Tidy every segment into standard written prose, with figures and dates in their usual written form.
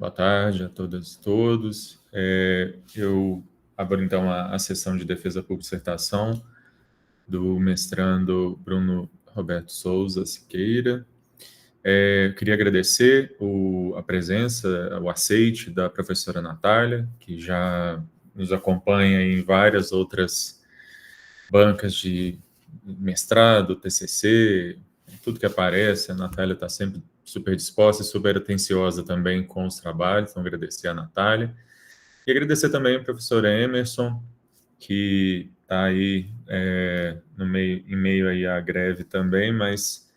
Boa tarde a todas e todos. Eu abro, então, a sessão de defesa por dissertação do mestrando Bruno Roberto Souza Siqueira. Queria agradecer a presença, o aceite da professora Natália, que já nos acompanha em várias outras bancas de mestrado, TCC, tudo que aparece. A Natália está sempre super disposta e super atenciosa também com os trabalhos, então agradecer a Natália. E agradecer também ao professor Emerson, que está aí em meio aí à greve também, mas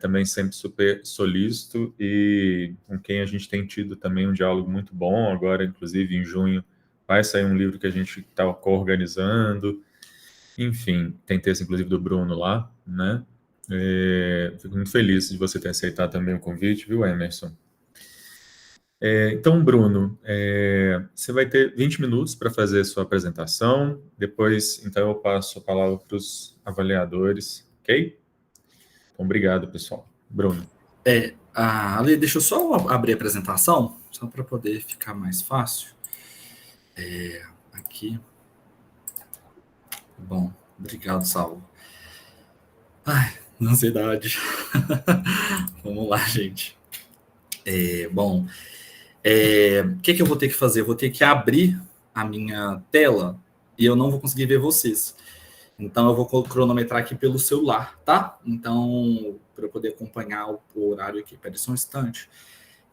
também sempre super solícito e com quem a gente tem tido também um diálogo muito bom. Agora, inclusive, em junho, vai sair um livro que a gente está co-organizando. Enfim, tem texto, inclusive, do Bruno lá, né? Fico muito feliz de você ter aceitado também o convite, viu, Emerson? Então, Bruno, você vai ter 20 minutos para fazer a sua apresentação. Depois, então, eu passo a palavra para os avaliadores, ok? Então, obrigado, pessoal. Bruno. Ali, deixa eu só abrir a apresentação, só para poder ficar mais fácil. Aqui. Bom, obrigado, Saulo. Ai, ansiedade. Vamos lá, gente. O que eu vou ter que fazer? Eu vou ter que abrir a minha tela e eu não vou conseguir ver vocês. Então, eu vou cronometrar aqui pelo celular, tá? Então, para eu poder acompanhar o horário aqui. Espera só um instante.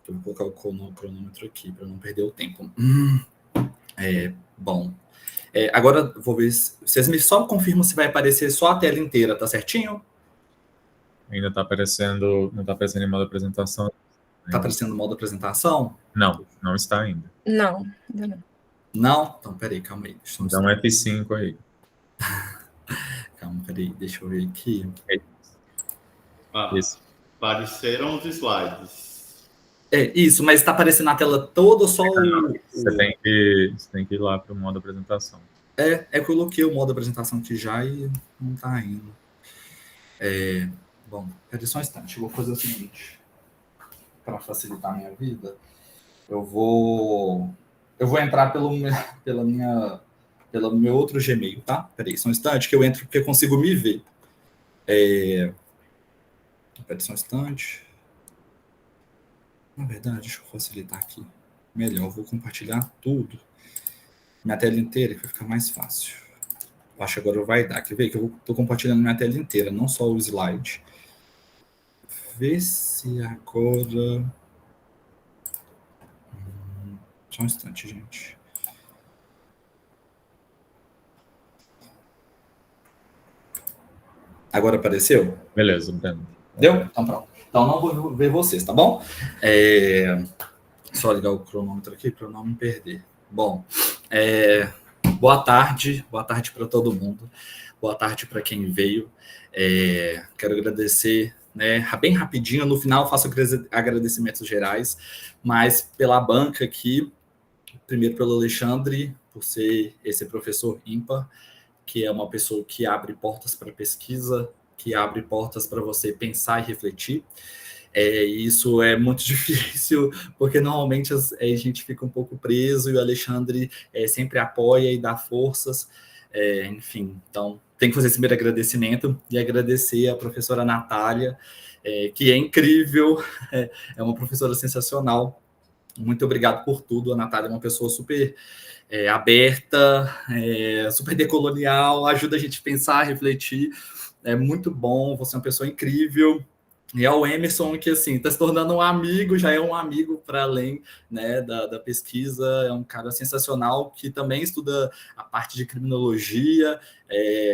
Eu vou colocar o cronômetro aqui para não perder o tempo. Agora, vou ver se vocês me só confirmam se vai aparecer só a tela inteira, tá certinho? Ainda está aparecendo, não está aparecendo em modo apresentação. Está aparecendo o modo apresentação? Não, não está ainda. Não, ainda não. Não? Então, peraí, calma aí. Dá um F5 aí. Calma, peraí, deixa eu ver aqui. Isso. Apareceram os slides. Isso, mas está aparecendo na tela toda ou só Você tem que ir lá para o modo apresentação. Eu coloquei o modo apresentação aqui já e não está indo. Bom, peraí só um instante. Eu vou fazer o seguinte. Para facilitar a minha vida, eu vou entrar pelo meu outro Gmail, tá? Peraí, só um instante que eu entro porque eu consigo me ver. Peraí, só um instante. Na verdade, deixa eu facilitar aqui. Melhor, eu vou compartilhar tudo. Minha tela inteira, que vai ficar mais fácil. Eu acho que agora vai dar. Quer ver que eu estou compartilhando minha tela inteira, não só o slide. Vê se agora... Só um instante, gente. Agora apareceu? Beleza, Breno. Deu? Então pronto. Então não vou ver vocês, tá bom? Só ligar o cronômetro aqui para eu não me perder. Bom, boa tarde para todo mundo. Boa tarde para quem veio. Quero agradecer, né, bem rapidinho. No final faço agradecimentos gerais, mas pela banca aqui, primeiro pelo Alexandre, por ser esse professor ímpar, que é uma pessoa que abre portas para pesquisa, que abre portas para você pensar e refletir. Isso é muito difícil, porque normalmente a gente fica um pouco preso e o Alexandre sempre apoia e dá forças. Enfim, então tem que fazer esse primeiro agradecimento e agradecer a professora Natália, que é incrível, é uma professora sensacional. Muito obrigado por tudo. A Natália é uma pessoa super aberta, super decolonial, ajuda a gente a pensar, refletir. É muito bom, você é uma pessoa incrível. E é o Emerson que, assim, está se tornando um amigo, já é um amigo para além, né, da pesquisa. É um cara sensacional que também estuda a parte de criminologia.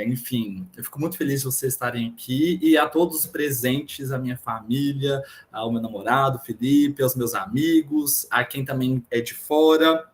Enfim, eu fico muito feliz de vocês estarem aqui. E a todos os presentes, a minha família, ao meu namorado, Felipe, aos meus amigos, a quem também é de fora.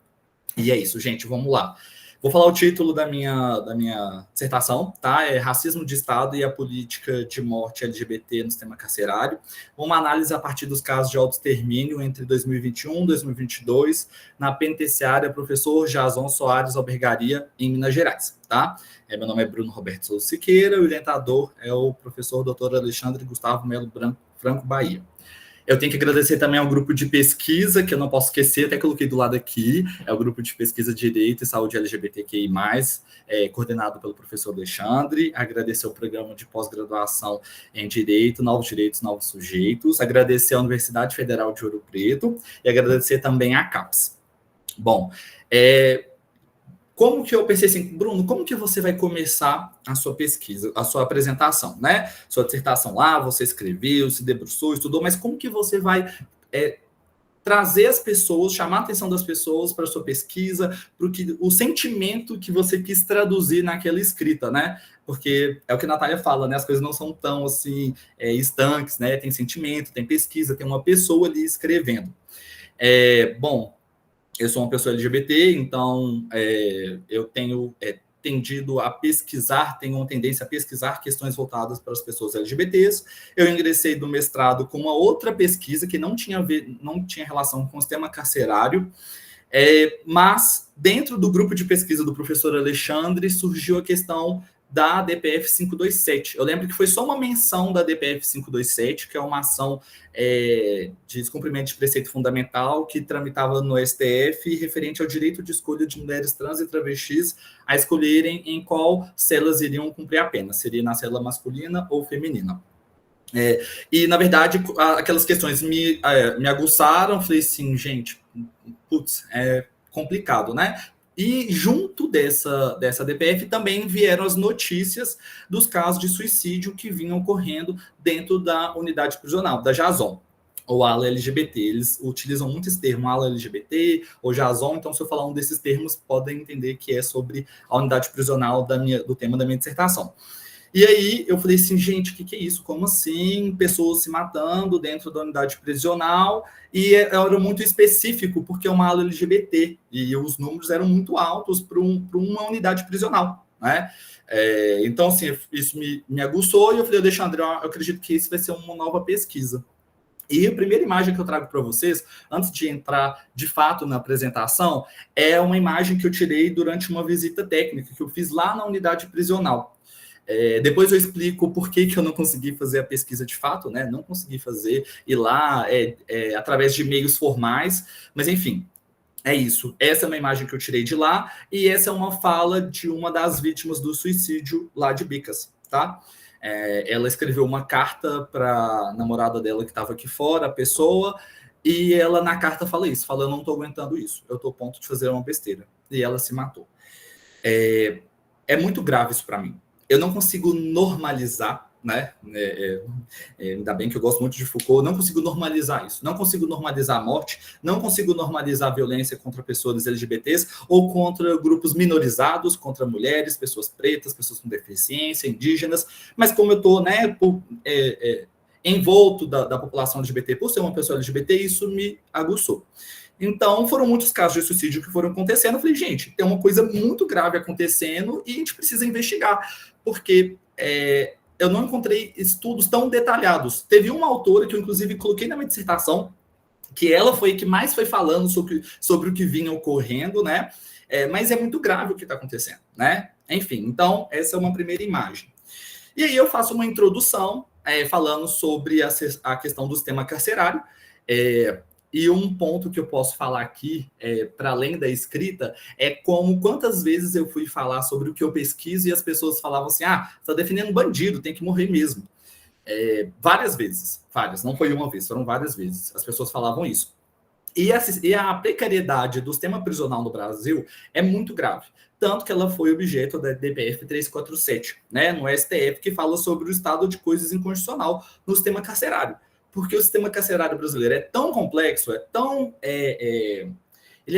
E é isso, gente, vamos lá. Vou falar o título da minha dissertação, tá? É Racismo de Estado e a Política de Morte LGBT no Sistema Carcerário. Uma análise a partir dos casos de autoextermínio entre 2021 e 2022 na penitenciária Professor Jason Soares Albergaria, em Minas Gerais, tá? Meu nome é Bruno Roberto Souza Siqueira, o orientador é o professor Dr. Alexandre Gustavo Melo Franco Bahia. Eu tenho que agradecer também ao grupo de pesquisa, que eu não posso esquecer, até coloquei do lado aqui, é o grupo de pesquisa Direito e Saúde LGBTQI+, coordenado pelo professor Alexandre. Agradecer ao programa de pós-graduação em Direito, Novos Direitos, Novos Sujeitos. Agradecer à Universidade Federal de Ouro Preto e agradecer também à CAPES. Bom, como que eu pensei assim, Bruno, como que você vai começar a sua pesquisa, a sua apresentação, né? Sua dissertação lá, você escreveu, se debruçou, estudou, mas como que você vai trazer as pessoas, chamar a atenção das pessoas para a sua pesquisa, para o sentimento que você quis traduzir naquela escrita, né? Porque é o que a Natália fala, né? As coisas não são tão, assim, estanques, né? Tem sentimento, tem pesquisa, tem uma pessoa ali escrevendo. Bom, eu sou uma pessoa LGBT, então eu tenho tendido a pesquisar, tenho uma tendência a pesquisar questões voltadas para as pessoas LGBTs. Eu ingressei do mestrado com uma outra pesquisa que não tinha relação com o sistema carcerário, mas dentro do grupo de pesquisa do professor Alexandre surgiu a questão da DPF 527. Eu lembro que foi só uma menção da DPF 527, que é uma ação de descumprimento de preceito fundamental que tramitava no STF referente ao direito de escolha de mulheres trans e travestis a escolherem em qual celas iriam cumprir a pena, seria na cela masculina ou feminina. E, na verdade, aquelas questões me aguçaram, falei assim, gente, putz, é complicado, né? E junto dessa DPF também vieram as notícias dos casos de suicídio que vinham ocorrendo dentro da unidade prisional, da JASON, ou ala LGBT. Eles utilizam muito esse termo, ala LGBT ou JASON, então se eu falar um desses termos, podem entender que é sobre a unidade prisional do tema da minha dissertação. E aí eu falei assim, gente, o que é isso? Como assim? Pessoas se matando dentro da unidade prisional, e era muito específico, porque é uma ala LGBT, e os números eram muito altos para uma unidade prisional, né? Então, assim, isso me aguçou, e eu falei, Alexandre, eu acredito que isso vai ser uma nova pesquisa. E a primeira imagem que eu trago para vocês, antes de entrar de fato na apresentação, é uma imagem que eu tirei durante uma visita técnica que eu fiz lá na unidade prisional. Depois eu explico por que eu não consegui fazer a pesquisa de fato, né? Não consegui fazer, ir lá através de meios formais, mas enfim, é isso. Essa é uma imagem que eu tirei de lá, e essa é uma fala de uma das vítimas do suicídio lá de Bicas, tá? Ela escreveu uma carta para a namorada dela que estava aqui fora, a pessoa, e ela na carta fala isso, fala, eu não estou aguentando isso, eu estou a ponto de fazer uma besteira. E ela se matou. É muito grave isso para mim. Eu não consigo normalizar, né? Ainda bem que eu gosto muito de Foucault, não consigo normalizar isso. Não consigo normalizar a morte, não consigo normalizar a violência contra pessoas LGBTs ou contra grupos minorizados, contra mulheres, pessoas pretas, pessoas com deficiência, indígenas. Mas como eu estou, né, envolto da população LGBT por ser uma pessoa LGBT, isso me aguçou. Então, foram muitos casos de suicídio que foram acontecendo. Eu falei, gente, tem uma coisa muito grave acontecendo e a gente precisa investigar, porque eu não encontrei estudos tão detalhados. Teve uma autora que eu, inclusive, coloquei na minha dissertação, que ela foi a que mais foi falando sobre o que vinha ocorrendo, né? Mas é muito grave o que está acontecendo, né? Enfim, então, essa é uma primeira imagem. E aí eu faço uma introdução falando sobre a questão do sistema carcerário, e um ponto que eu posso falar aqui, para além da escrita, é quantas vezes eu fui falar sobre o que eu pesquiso e as pessoas falavam assim, você está defendendo bandido, tem que morrer mesmo. Várias vezes, não foi uma vez, foram várias vezes, as pessoas falavam isso. E a precariedade do sistema prisional no Brasil é muito grave, tanto que ela foi objeto da DPF 347, né, no STF, que fala sobre o estado de coisas inconstitucional no sistema carcerário. Porque o sistema carcerário brasileiro é tão complexo, ele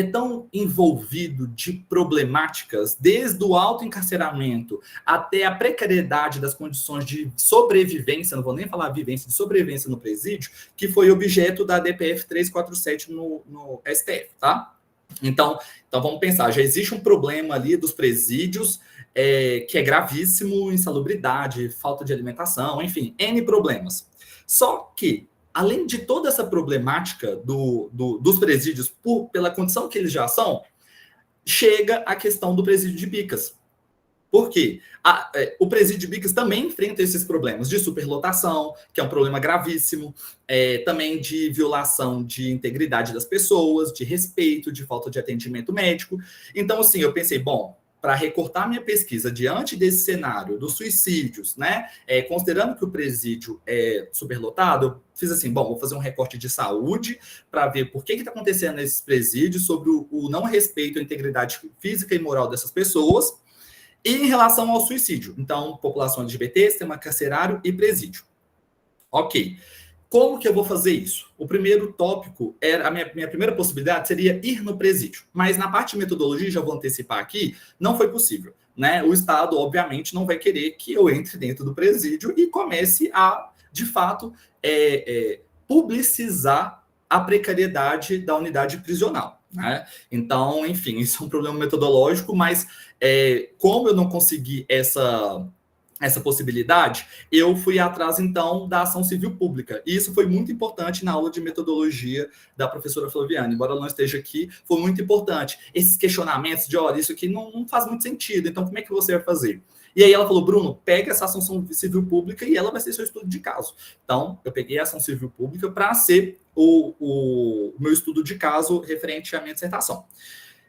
é tão envolvido de problemáticas, desde o autoencarceramento até a precariedade das condições de sobrevivência, não vou nem falar vivência, de sobrevivência no presídio, que foi objeto da DPF 347 no STF, tá? Então vamos pensar, já existe um problema ali dos presídios, que é gravíssimo, insalubridade, falta de alimentação, enfim, N problemas. Só que, além de toda essa problemática dos presídios, pela condição que eles já são, chega a questão do presídio de Bicas. Por quê? O presídio de Bicas também enfrenta esses problemas de superlotação, que é um problema gravíssimo, também de violação de integridade das pessoas, de respeito, de falta de atendimento médico. Então, assim, eu pensei, bom, para recortar minha pesquisa diante desse cenário dos suicídios, né, considerando que o presídio é superlotado, eu fiz assim, bom, vou fazer um recorte de saúde para ver por que está acontecendo nesses presídios, sobre o não respeito à integridade física e moral dessas pessoas, e em relação ao suicídio. Então, população LGBT, sistema carcerário e presídio. Ok. Como que eu vou fazer isso? O primeiro tópico, a minha primeira possibilidade seria ir no presídio. Mas na parte de metodologia, já vou antecipar aqui, não foi possível. Né? O Estado, obviamente, não vai querer que eu entre dentro do presídio e comece a, de fato, publicizar a precariedade da unidade prisional. Né? Então, enfim, isso é um problema metodológico, mas como eu não consegui essa possibilidade, eu fui atrás, então, da ação civil pública. E isso foi muito importante na aula de metodologia da professora Flaviane. Embora ela não esteja aqui, foi muito importante. Esses questionamentos de, olha, isso aqui não faz muito sentido, então como é que você vai fazer? E aí ela falou, Bruno, pega essa ação civil pública e ela vai ser seu estudo de caso. Então, eu peguei a ação civil pública para ser o meu estudo de caso referente à minha dissertação.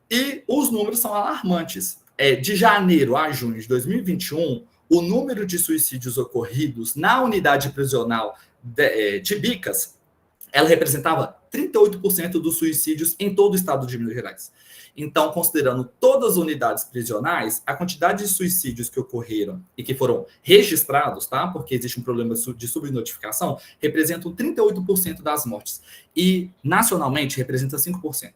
E os números são alarmantes. De janeiro a junho de 2021, o número de suicídios ocorridos na unidade prisional de Bicas, ela representava 38% dos suicídios em todo o estado de Minas Gerais. Então, considerando todas as unidades prisionais, a quantidade de suicídios que ocorreram e que foram registrados, tá? Porque existe um problema de subnotificação, representam 38% das mortes. E, nacionalmente, representa 5%.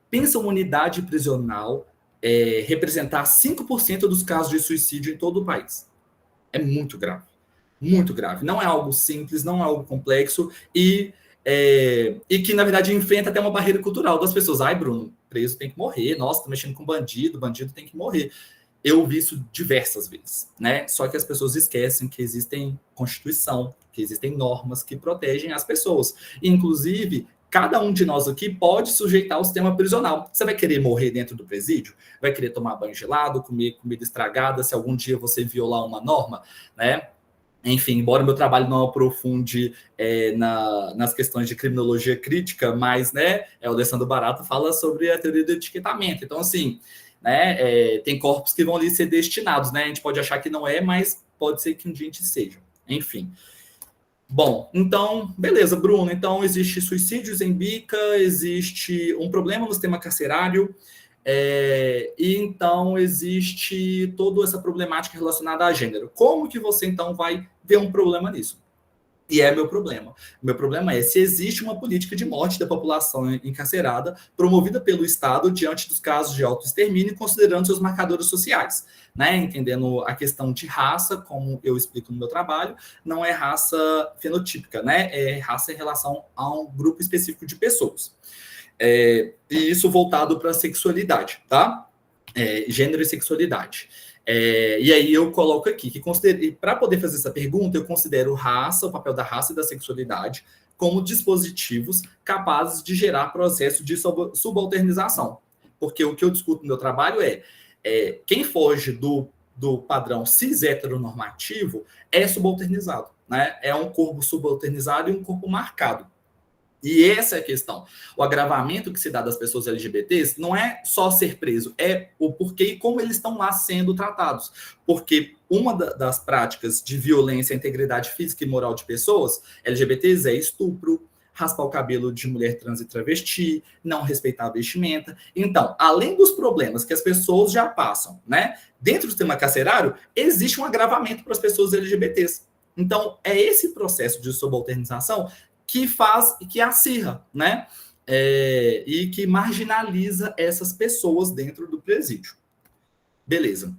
Pensa uma unidade prisional representar 5% dos casos de suicídio em todo o país. É muito grave. Muito grave. Não é algo simples, não é algo complexo e que, na verdade, enfrenta até uma barreira cultural das pessoas. Ai, Bruno, preso tem que morrer. Nossa, tá mexendo com bandido tem que morrer. Eu ouvi isso diversas vezes, né? Só que as pessoas esquecem que existem Constituição, que existem normas que protegem as pessoas. Inclusive, cada um de nós aqui pode sujeitar o sistema prisional. Você vai querer morrer dentro do presídio? Vai querer tomar banho gelado, comer comida estragada, se algum dia você violar uma norma, né? Enfim, embora meu trabalho não aprofunde nas questões de criminologia crítica, mas, né, o Alessandro Barato fala sobre a teoria do etiquetamento. Então, assim, né, tem corpos que vão ali ser destinados, né? A gente pode achar que não é, mas pode ser que um dia a gente seja. Enfim. Bom, então, beleza, Bruno. Então, existe suicídios em Bica, existe um problema no sistema carcerário, e então existe toda essa problemática relacionada a gênero. Como que você, então, vai ver um problema nisso? E é meu problema. Meu problema é se existe uma política de morte da população encarcerada promovida pelo Estado diante dos casos de autoextermínio, considerando seus marcadores sociais, né? Entendendo a questão de raça, como eu explico no meu trabalho, não é raça fenotípica, né? É raça em relação a um grupo específico de pessoas. E isso voltado para a sexualidade, tá? Gênero e sexualidade. E aí eu coloco aqui que para poder fazer essa pergunta, eu considero raça, o papel da raça e da sexualidade, como dispositivos capazes de gerar processo de subalternização. Porque o que eu discuto no meu trabalho quem foge do padrão cis heteronormativo é subalternizado, né? É um corpo subalternizado e um corpo marcado. E essa é a questão. O agravamento que se dá das pessoas LGBTs não é só ser preso, é o porquê e como eles estão lá sendo tratados. Porque uma das práticas de violência à integridade física e moral de pessoas LGBTs é estupro, raspar o cabelo de mulher trans e travesti, não respeitar a vestimenta. Então, além dos problemas que as pessoas já passam, né, dentro do sistema carcerário, existe um agravamento para as pessoas LGBTs. Então, é esse processo de subalternização que faz e que acirra, né? E que marginaliza essas pessoas dentro do presídio. Beleza.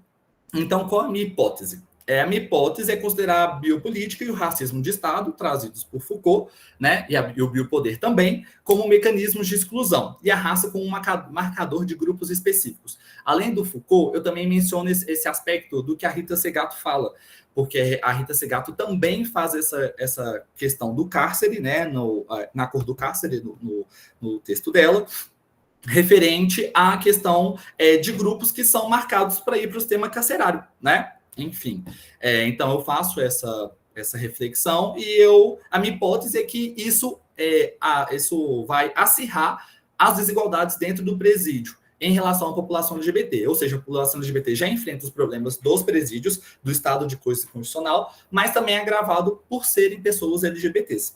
Então, qual a minha hipótese? A minha hipótese é considerar a biopolítica e o racismo de Estado, trazidos por Foucault, né, e o biopoder também, como mecanismos de exclusão, e a raça como um marcador de grupos específicos. Além do Foucault, eu também menciono esse aspecto do que a Rita Segato fala, porque a Rita Segato também faz essa questão do cárcere, né, na cor do cárcere, no texto dela, referente à questão de grupos que são marcados para ir para o sistema carcerário, né? Enfim, então eu faço essa reflexão e a minha hipótese é que isso vai acirrar as desigualdades dentro do presídio em relação à população LGBT, ou seja, a população LGBT já enfrenta os problemas dos presídios, do estado de coisa constitucional, mas também é agravado por serem pessoas LGBTs.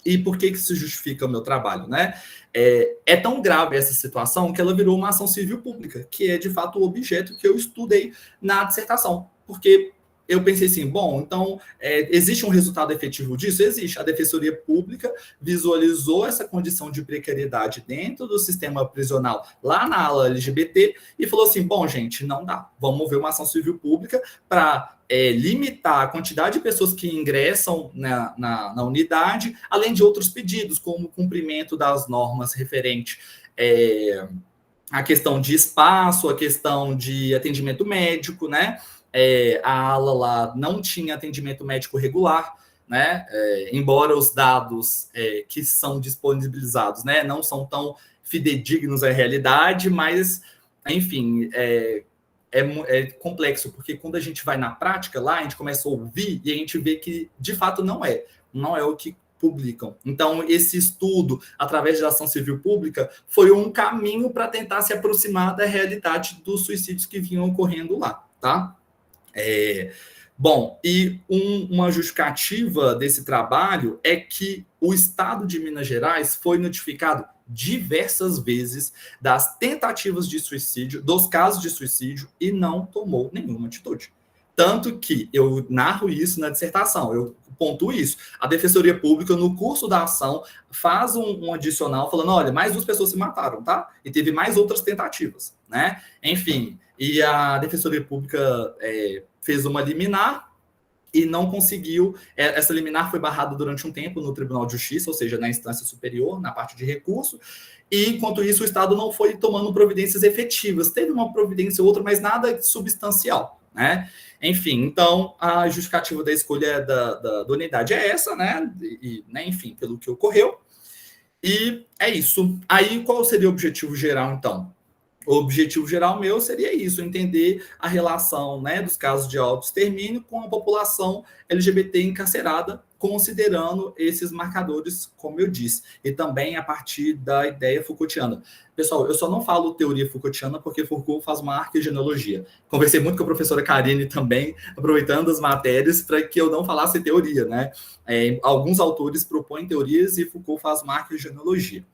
E por que isso justifica o meu trabalho, né? É tão grave essa situação que ela virou uma ação civil pública, que é, de fato, o objeto que eu estudei na dissertação. Porque eu pensei assim, bom, então, existe um resultado efetivo disso? Existe. A Defensoria Pública visualizou essa condição de precariedade dentro do sistema prisional, lá na ala LGBT, e falou assim, bom, gente, não dá. Vamos mover uma ação civil pública para limitar a quantidade de pessoas que ingressam na unidade, além de outros pedidos, como o cumprimento das normas referente à questão de espaço, a questão de atendimento médico, né? A ala lá não tinha atendimento médico regular, né? Embora os dados que são disponibilizados, né, não são tão fidedignos à realidade, mas, enfim, é complexo, porque quando a gente vai na prática lá, a gente começa a ouvir e a gente vê que, de fato, não é o que publicam. Então, esse estudo, através da ação civil pública, foi um caminho para tentar se aproximar da realidade dos suicídios que vinham ocorrendo lá, tá? Bom, e uma justificativa desse trabalho é que o Estado de Minas Gerais foi notificado diversas vezes das tentativas de suicídio, dos casos de suicídio, e não tomou nenhuma atitude. Tanto que eu narro isso na dissertação, eu pontuo isso. A Defensoria Pública, no curso da ação, faz um adicional falando, olha, mais 2 pessoas se mataram, tá? E teve mais outras tentativas, né? Enfim, e a Defensoria Pública fez uma liminar e não conseguiu. Essa liminar foi barrada durante um tempo no Tribunal de Justiça, ou seja, na instância superior, na parte de recurso, e, enquanto isso, o Estado não foi tomando providências efetivas. Teve uma providência ou outra, mas nada substancial, né? Enfim, então, a justificativa da escolha da unidade é essa, né? Né, enfim, pelo que ocorreu. E é isso. Aí, qual seria o objetivo geral, então? O objetivo geral meu seria isso, entender a relação, né, dos casos de autoextermínio com a população LGBT encarcerada, considerando esses marcadores, como eu disse, e também a partir da ideia Foucaultiana. Pessoal, eu só não falo teoria Foucaultiana porque Foucault faz uma arquegenealogia. Conversei muito com a professora Karine também, aproveitando as matérias, para que eu não falasse teoria, né? Alguns autores propõem teorias e Foucault faz uma arquegenealogia.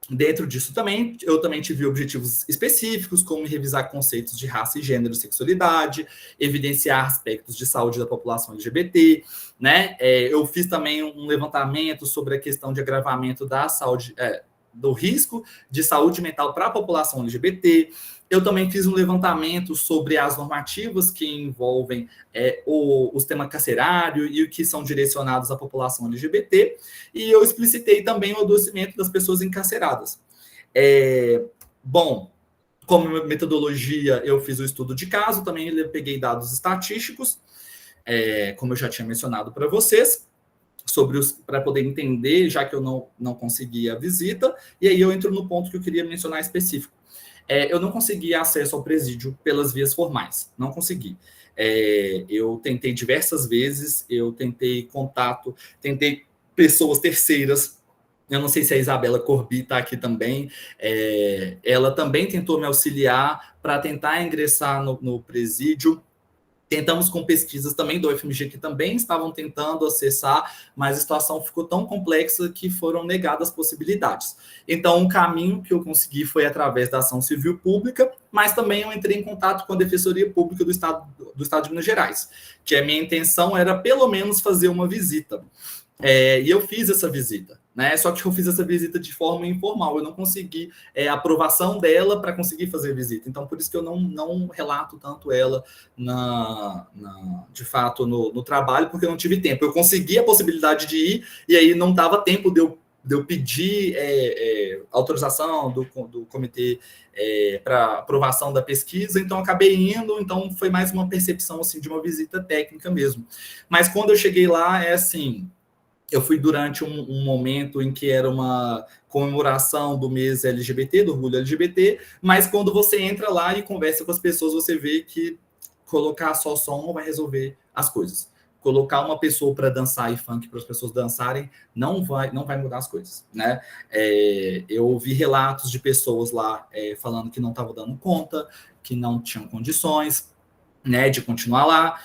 Dentro disso também, eu também tive objetivos específicos, como revisar conceitos de raça e gênero e sexualidade, evidenciar aspectos de saúde da população LGBT, né? Eu fiz também um levantamento sobre a questão de agravamento da saúde, do risco de saúde mental para a população LGBT. Eu também fiz um levantamento sobre as normativas que envolvem o sistema carcerário e o que são direcionados à população LGBT, e eu explicitei também o adoecimento das pessoas encarceradas. Bom, como metodologia, eu fiz o estudo de caso, também peguei dados estatísticos, como eu já tinha mencionado para vocês, para poder entender, já que eu não consegui a visita, e aí eu entro no ponto que eu queria mencionar específico. Eu não consegui acesso ao presídio pelas vias formais, não consegui. Eu tentei diversas vezes, eu tentei contato, tentei pessoas terceiras, eu não sei se a Isabela Corbi está aqui também, ela também tentou me auxiliar para tentar ingressar no presídio. Tentamos com pesquisas também do UFMG, que também estavam tentando acessar, mas a situação ficou tão complexa que foram negadas possibilidades. Então, um caminho que eu consegui foi através da ação civil pública, mas também eu entrei em contato com a Defensoria Pública do Estado de Minas Gerais, que a minha intenção era, pelo menos, fazer uma visita. E eu fiz essa visita, né? Só que eu fiz essa visita de forma informal, eu não consegui a aprovação dela para conseguir fazer a visita. Então, por isso que eu não relato tanto ela, de fato, no trabalho, porque eu não tive tempo. Eu consegui a possibilidade de ir, e aí não dava tempo de eu pedir autorização do comitê para aprovação da pesquisa, então acabei indo, então foi mais uma percepção assim, de uma visita técnica mesmo. Mas quando eu cheguei lá, Eu fui durante um momento em que era uma comemoração do mês LGBT, do orgulho LGBT, mas quando você entra lá e conversa com as pessoas, você vê que colocar só som não vai resolver as coisas. Colocar uma pessoa para dançar e funk para as pessoas dançarem não vai mudar as coisas, né? Eu ouvi relatos de pessoas lá falando que não estavam dando conta, que não tinham condições, né, de continuar lá,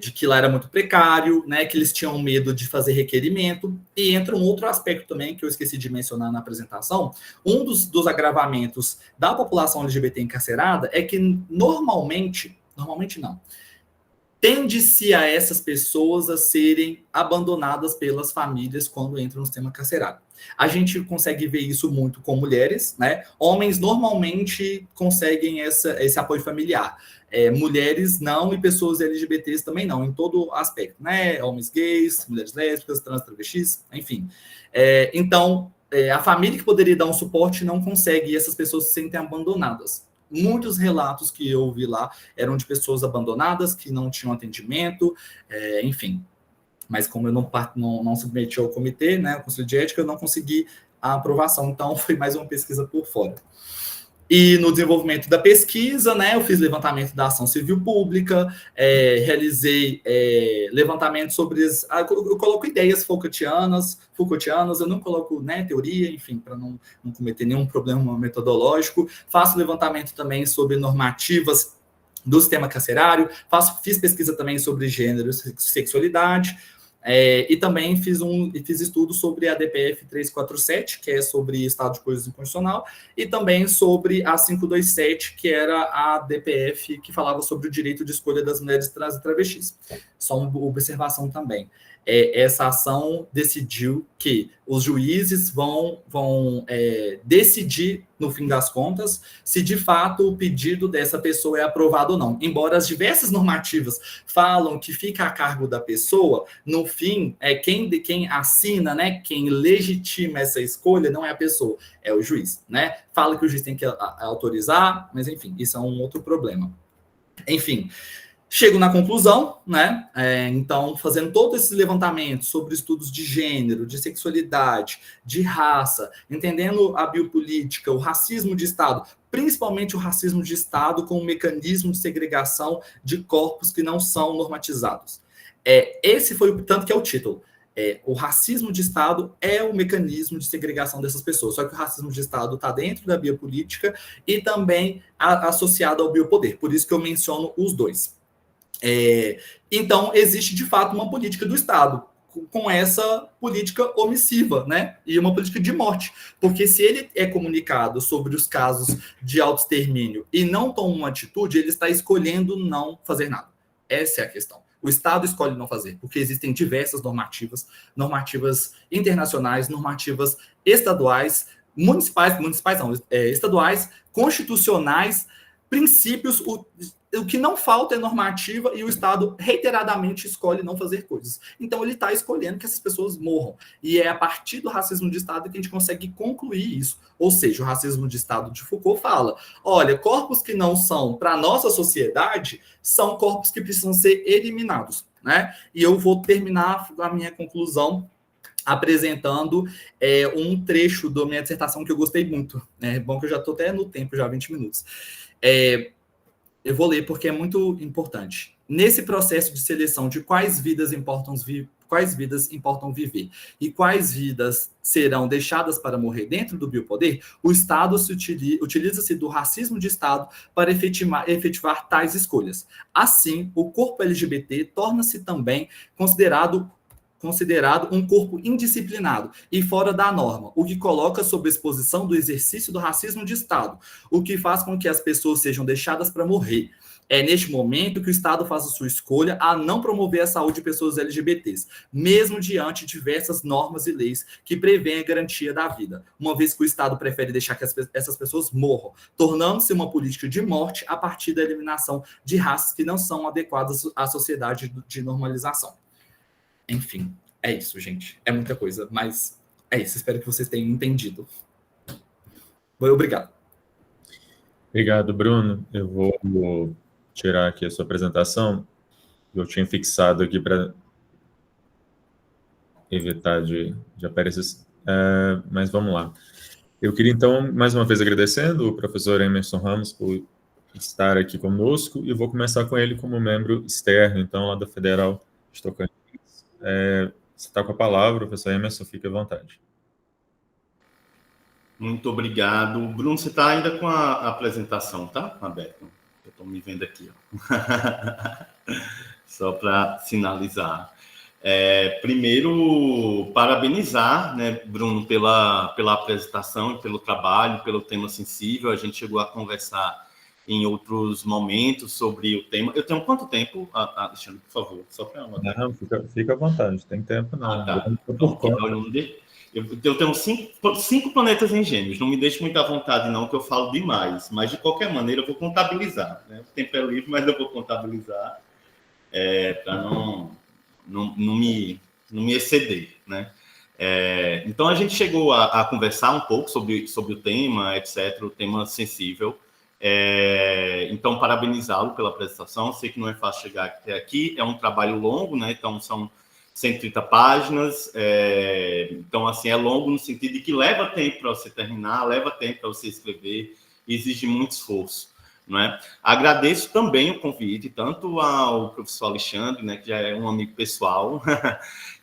de que lá era muito precário, né, que eles tinham medo de fazer requerimento. E entra um outro aspecto também que eu esqueci de mencionar na apresentação. Um dos agravamentos da população LGBT encarcerada é que normalmente não, tende-se a essas pessoas a serem abandonadas pelas famílias quando entram no sistema carcerário. A gente consegue ver isso muito com mulheres, né? Homens normalmente conseguem esse apoio familiar. Mulheres não, e pessoas LGBTs também não, em todo aspecto, né? Homens gays, mulheres lésbicas, trans, travestis, enfim. Então, a família que poderia dar um suporte não consegue, e essas pessoas se sentem abandonadas. Muitos relatos que eu vi lá eram de pessoas abandonadas, que não tinham atendimento, enfim. Mas como eu não submeti ao comitê, né, ao Conselho de Ética, eu não consegui a aprovação. Então, foi mais uma pesquisa por fora. E no desenvolvimento da pesquisa, né, eu fiz levantamento da ação civil pública, realizei levantamento sobre eu coloco ideias Foucaultianas, eu não coloco, né, teoria, enfim, para não cometer nenhum problema metodológico. Faço levantamento também sobre normativas do sistema carcerário, fiz pesquisa também sobre gênero e sexualidade. E também fiz estudo sobre a DPF 347, que é sobre estado de coisas inconstitucional, e também sobre a 527, que era a DPF que falava sobre o direito de escolha das mulheres trans e travestis. Só uma observação também. Essa ação decidiu que os juízes vão decidir, no fim das contas, se de fato o pedido dessa pessoa é aprovado ou não. Embora as diversas normativas falam que fica a cargo da pessoa, no fim, quem assina, né, quem legitima essa escolha não é a pessoa, é o juiz, né? Fala que o juiz tem que autorizar, mas enfim, isso é um outro problema. Enfim, chego na conclusão, né? Então, fazendo todo esse levantamento sobre estudos de gênero, de sexualidade, de raça, entendendo a biopolítica, o racismo de Estado, principalmente o racismo de Estado como um mecanismo de segregação de corpos que não são normatizados. Esse foi o tanto que é o título. O racismo de Estado é o mecanismo de segregação dessas pessoas, só que o racismo de Estado está dentro da biopolítica e também associado ao biopoder, por isso que eu menciono os dois. Então, existe de fato uma política do Estado com essa política omissiva, né? E uma política de morte. Porque se ele é comunicado sobre os casos de autoextermínio e não toma uma atitude, ele está escolhendo não fazer nada. Essa é a questão. O Estado escolhe não fazer, porque existem diversas normativas internacionais, normativas estaduais, estaduais, constitucionais, princípios. O que não falta é normativa e o Estado reiteradamente escolhe não fazer coisas. Então, ele está escolhendo que essas pessoas morram. E é a partir do racismo de Estado que a gente consegue concluir isso. Ou seja, o racismo de Estado de Foucault fala, olha, corpos que não são para a nossa sociedade são corpos que precisam ser eliminados, né? E eu vou terminar a minha conclusão apresentando um trecho da minha dissertação que eu gostei muito. É bom que eu já estou até no tempo, já 20 minutos. Eu vou ler porque é muito importante. Nesse processo de seleção de quais vidas importam viver e quais vidas serão deixadas para morrer dentro do biopoder, o Estado utiliza-se do racismo de Estado para efetivar tais escolhas. Assim, o corpo LGBT torna-se também considerado um corpo indisciplinado e fora da norma, o que coloca sob exposição do exercício do racismo de Estado, o que faz com que as pessoas sejam deixadas para morrer. É neste momento que o Estado faz a sua escolha a não promover a saúde de pessoas LGBTs, mesmo diante de diversas normas e leis que prevêem a garantia da vida, uma vez que o Estado prefere deixar que essas pessoas morram, tornando-se uma política de morte a partir da eliminação de raças que não são adequadas à sociedade de normalização. Enfim, é isso, gente. É muita coisa, mas é isso. Espero que vocês tenham entendido. Obrigado. Obrigado, Bruno. Eu vou tirar aqui a sua apresentação. Eu tinha fixado aqui para... evitar de aparecer, mas vamos lá. Eu queria, então, mais uma vez agradecendo o professor Emerson Ramos por estar aqui conosco, e vou começar com ele como membro externo, então, lá da Federal de Tocantins. Você está com a palavra, professor Emerson, fique à vontade. Muito obrigado. Bruno, você está ainda com a apresentação, tá? Aberto. Eu estou me vendo aqui, ó. Só para sinalizar. Primeiro, parabenizar, né, Bruno, pela apresentação e pelo trabalho, pelo tema sensível. A gente chegou a conversar em outros momentos sobre o tema. Eu tenho quanto tempo, Alexandre, por favor? Só para não, fica à vontade, tem tempo não. Tá. Eu tenho cinco planetas em Gêmeos, não me deixe muito à vontade não, que eu falo demais, mas de qualquer maneira eu vou contabilizar, né? O tempo é livre, mas eu vou contabilizar para não me exceder, né? Então a gente chegou a conversar um pouco sobre o tema, etc., o tema sensível. Então, parabenizá-lo pela apresentação. Sei que não é fácil chegar até aqui, é um trabalho longo, né? Então, são 130 páginas. Então, assim, é longo no sentido de que leva tempo para você terminar, leva tempo para você escrever, exige muito esforço, não é? Agradeço também o convite, tanto ao professor Alexandre, né, que já é um amigo pessoal,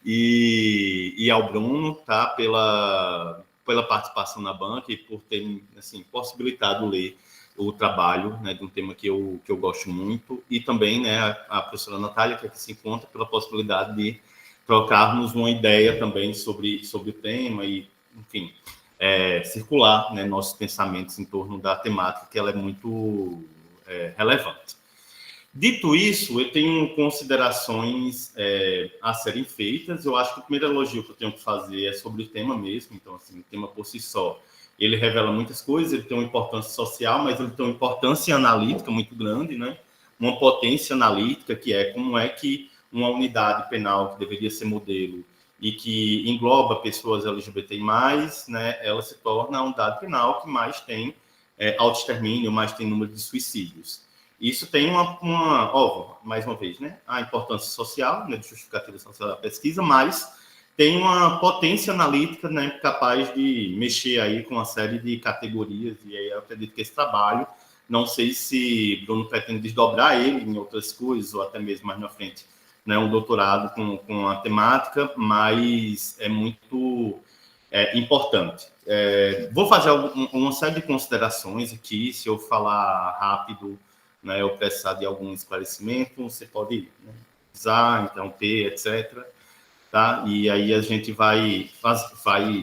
e ao Bruno, tá? Pela participação na banca e por ter, assim, possibilitado ler o trabalho, né, de um tema que eu gosto muito, e também, né, a professora Natália, que aqui se encontra, pela possibilidade de trocarmos uma ideia também sobre o tema e, enfim, circular, né, nossos pensamentos em torno da temática, que ela é muito relevante. Dito isso, eu tenho considerações a serem feitas. Eu acho que o primeiro elogio que eu tenho que fazer é sobre o tema mesmo. Então, assim, o tema por si só, ele revela muitas coisas, ele tem uma importância social, mas ele tem uma importância analítica muito grande, né? Uma potência analítica, que é como é que uma unidade penal que deveria ser modelo e que engloba pessoas LGBTI+, né, ela se torna a unidade penal que mais tem autoextermínio, mais tem número de suicídios. Isso tem óbvio, mais uma vez, né, a importância social, né, de justificativa social da pesquisa, mas tem uma potência analítica, né, capaz de mexer aí com uma série de categorias, e aí eu acredito que esse trabalho, não sei se Bruno pretende desdobrar ele em outras coisas, ou até mesmo mais na frente, né, um doutorado com a temática, mas é muito importante. Vou fazer uma série de considerações aqui, se eu falar rápido, né, eu precisar de algum esclarecimento, você pode, né, usar, interromper, etc., tá? E aí a gente vai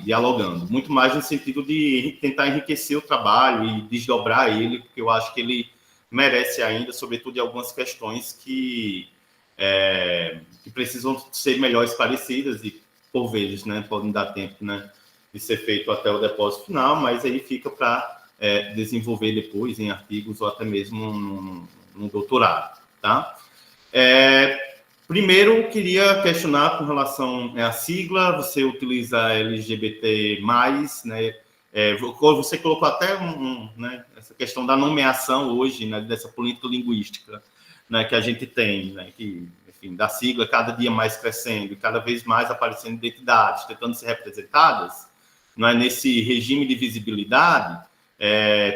dialogando, muito mais no sentido de tentar enriquecer o trabalho e desdobrar ele, porque eu acho que ele merece ainda, sobretudo, algumas questões que precisam ser melhor esclarecidas e, por vezes, né, podem dar tempo, né, de ser feito até o depósito final, mas aí fica para desenvolver depois em artigos ou até mesmo num doutorado, tá? Primeiro, eu queria questionar com relação à sigla. Você utiliza LGBT+, né? Você colocou até né, essa questão da nomeação hoje, né, dessa política linguística, né, que a gente tem, né, que, enfim, da sigla cada dia mais crescendo, cada vez mais aparecendo identidades, tentando ser representadas, não é, nesse regime de visibilidade.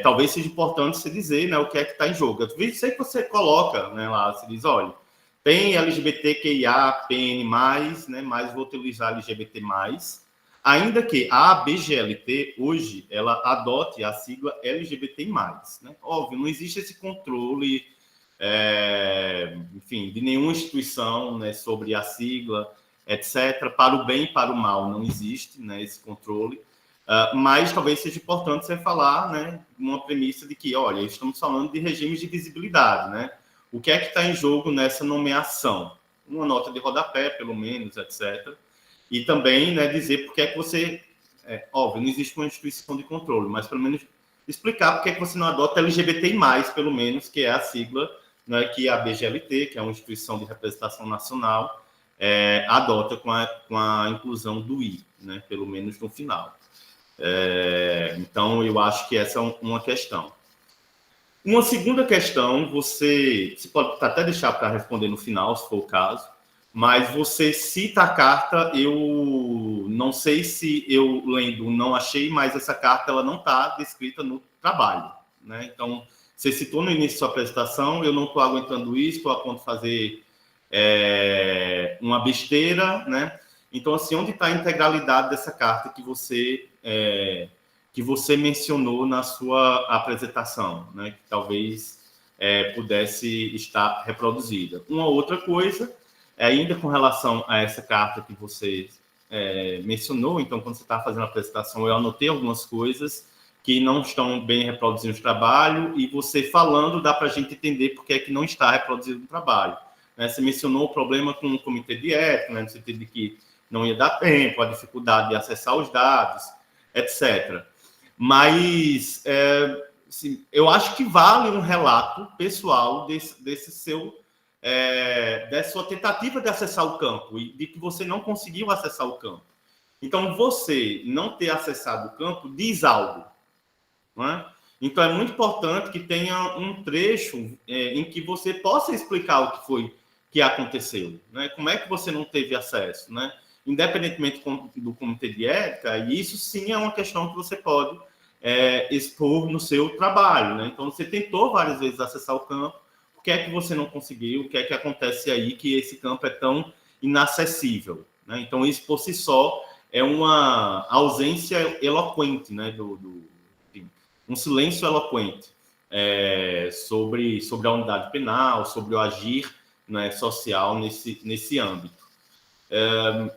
Talvez seja importante se dizer, né, o que é que está em jogo. Eu sei que você coloca, né, lá, você diz, olha, tem LGBTQIA, PN+, né, mas vou utilizar LGBT+, ainda que a ABGLT, hoje, ela adote a sigla LGBT+. Né? Óbvio, não existe esse controle, enfim, de nenhuma instituição, né, sobre a sigla, etc. Para o bem e para o mal, não existe, né, esse controle. Mas talvez seja importante você falar, né, uma premissa de que, olha, estamos falando de regimes de visibilidade, né? O que é que está em jogo nessa nomeação? Uma nota de rodapé, pelo menos, etc. E também, né, dizer por que é que você... óbvio, não existe uma instituição de controle, mas pelo menos explicar por que é que você não adota LGBT+, pelo menos, que é a sigla, né, que a BGLT, que é uma instituição de representação nacional, adota com a inclusão do I, né, pelo menos no final. Então, eu acho que essa é uma questão. Uma segunda questão, você pode até deixar para responder no final, se for o caso, mas você cita a carta, eu não sei se eu lendo não achei, mas essa carta ela não está descrita no trabalho, né? Então, você citou no início da sua apresentação, eu não estou aguentando isso, estou a ponto de fazer uma besteira, né? Então, assim, onde está a integralidade dessa carta que você mencionou na sua apresentação, né? Que talvez pudesse estar reproduzida. Uma outra coisa, ainda com relação a essa carta que você mencionou, então, quando você está fazendo a apresentação, eu anotei algumas coisas que não estão bem reproduzindo o trabalho, e você falando, dá para a gente entender por que é que não está reproduzindo o trabalho. Né? Você mencionou o problema com o comitê de ética, né? No sentido de que não ia dar tempo, a dificuldade de acessar os dados, etc. Mas assim, eu acho que vale um relato pessoal dessa sua tentativa de acessar o campo e de que você não conseguiu acessar o campo. Então, você não ter acessado o campo diz algo, não é? Então, é muito importante que tenha um trecho em que você possa explicar o que foi que aconteceu, né? Como é que você não teve acesso, né? Independentemente do comitê de ética, e isso sim é uma questão que você pode expor no seu trabalho, né? Então, você tentou várias vezes acessar o campo, o que é que você não conseguiu, o que é que acontece aí que esse campo é tão inacessível, né? Então, isso por si só é uma ausência eloquente, né? Um silêncio eloquente sobre a unidade penal, sobre o agir, né, social nesse âmbito.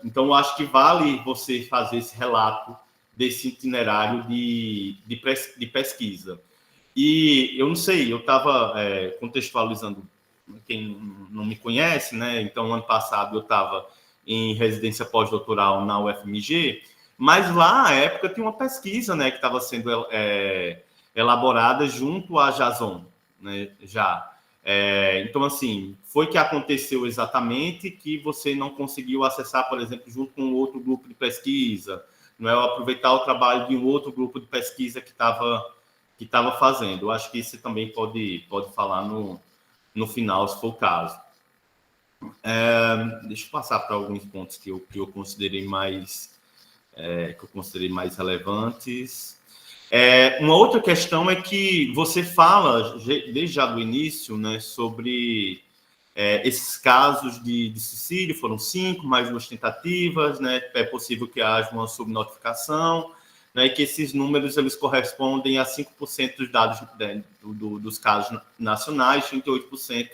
Então, eu acho que vale você fazer esse relato desse itinerário de pesquisa. E eu não sei, eu estava contextualizando quem não me conhece, né? Então, ano passado eu estava em residência pós-doutoral na UFMG, mas lá, à época, tinha uma pesquisa, né, que estava sendo elaborada junto à Jason, né, já. Então, assim, foi que aconteceu exatamente que você não conseguiu acessar, por exemplo, junto com outro grupo de pesquisa, não é? Aproveitar o trabalho de um outro grupo de pesquisa que estava fazendo. Eu acho que isso também pode falar no final, se for o caso. Deixa eu passar para alguns pontos que eu considerei mais relevantes. Uma outra questão é que você fala, desde já do início, né, sobre esses casos de suicídio, foram 5, mais 2 tentativas, né, é possível que haja uma subnotificação, né, e que esses números eles correspondem a 5% dos dados dos casos nacionais, 38%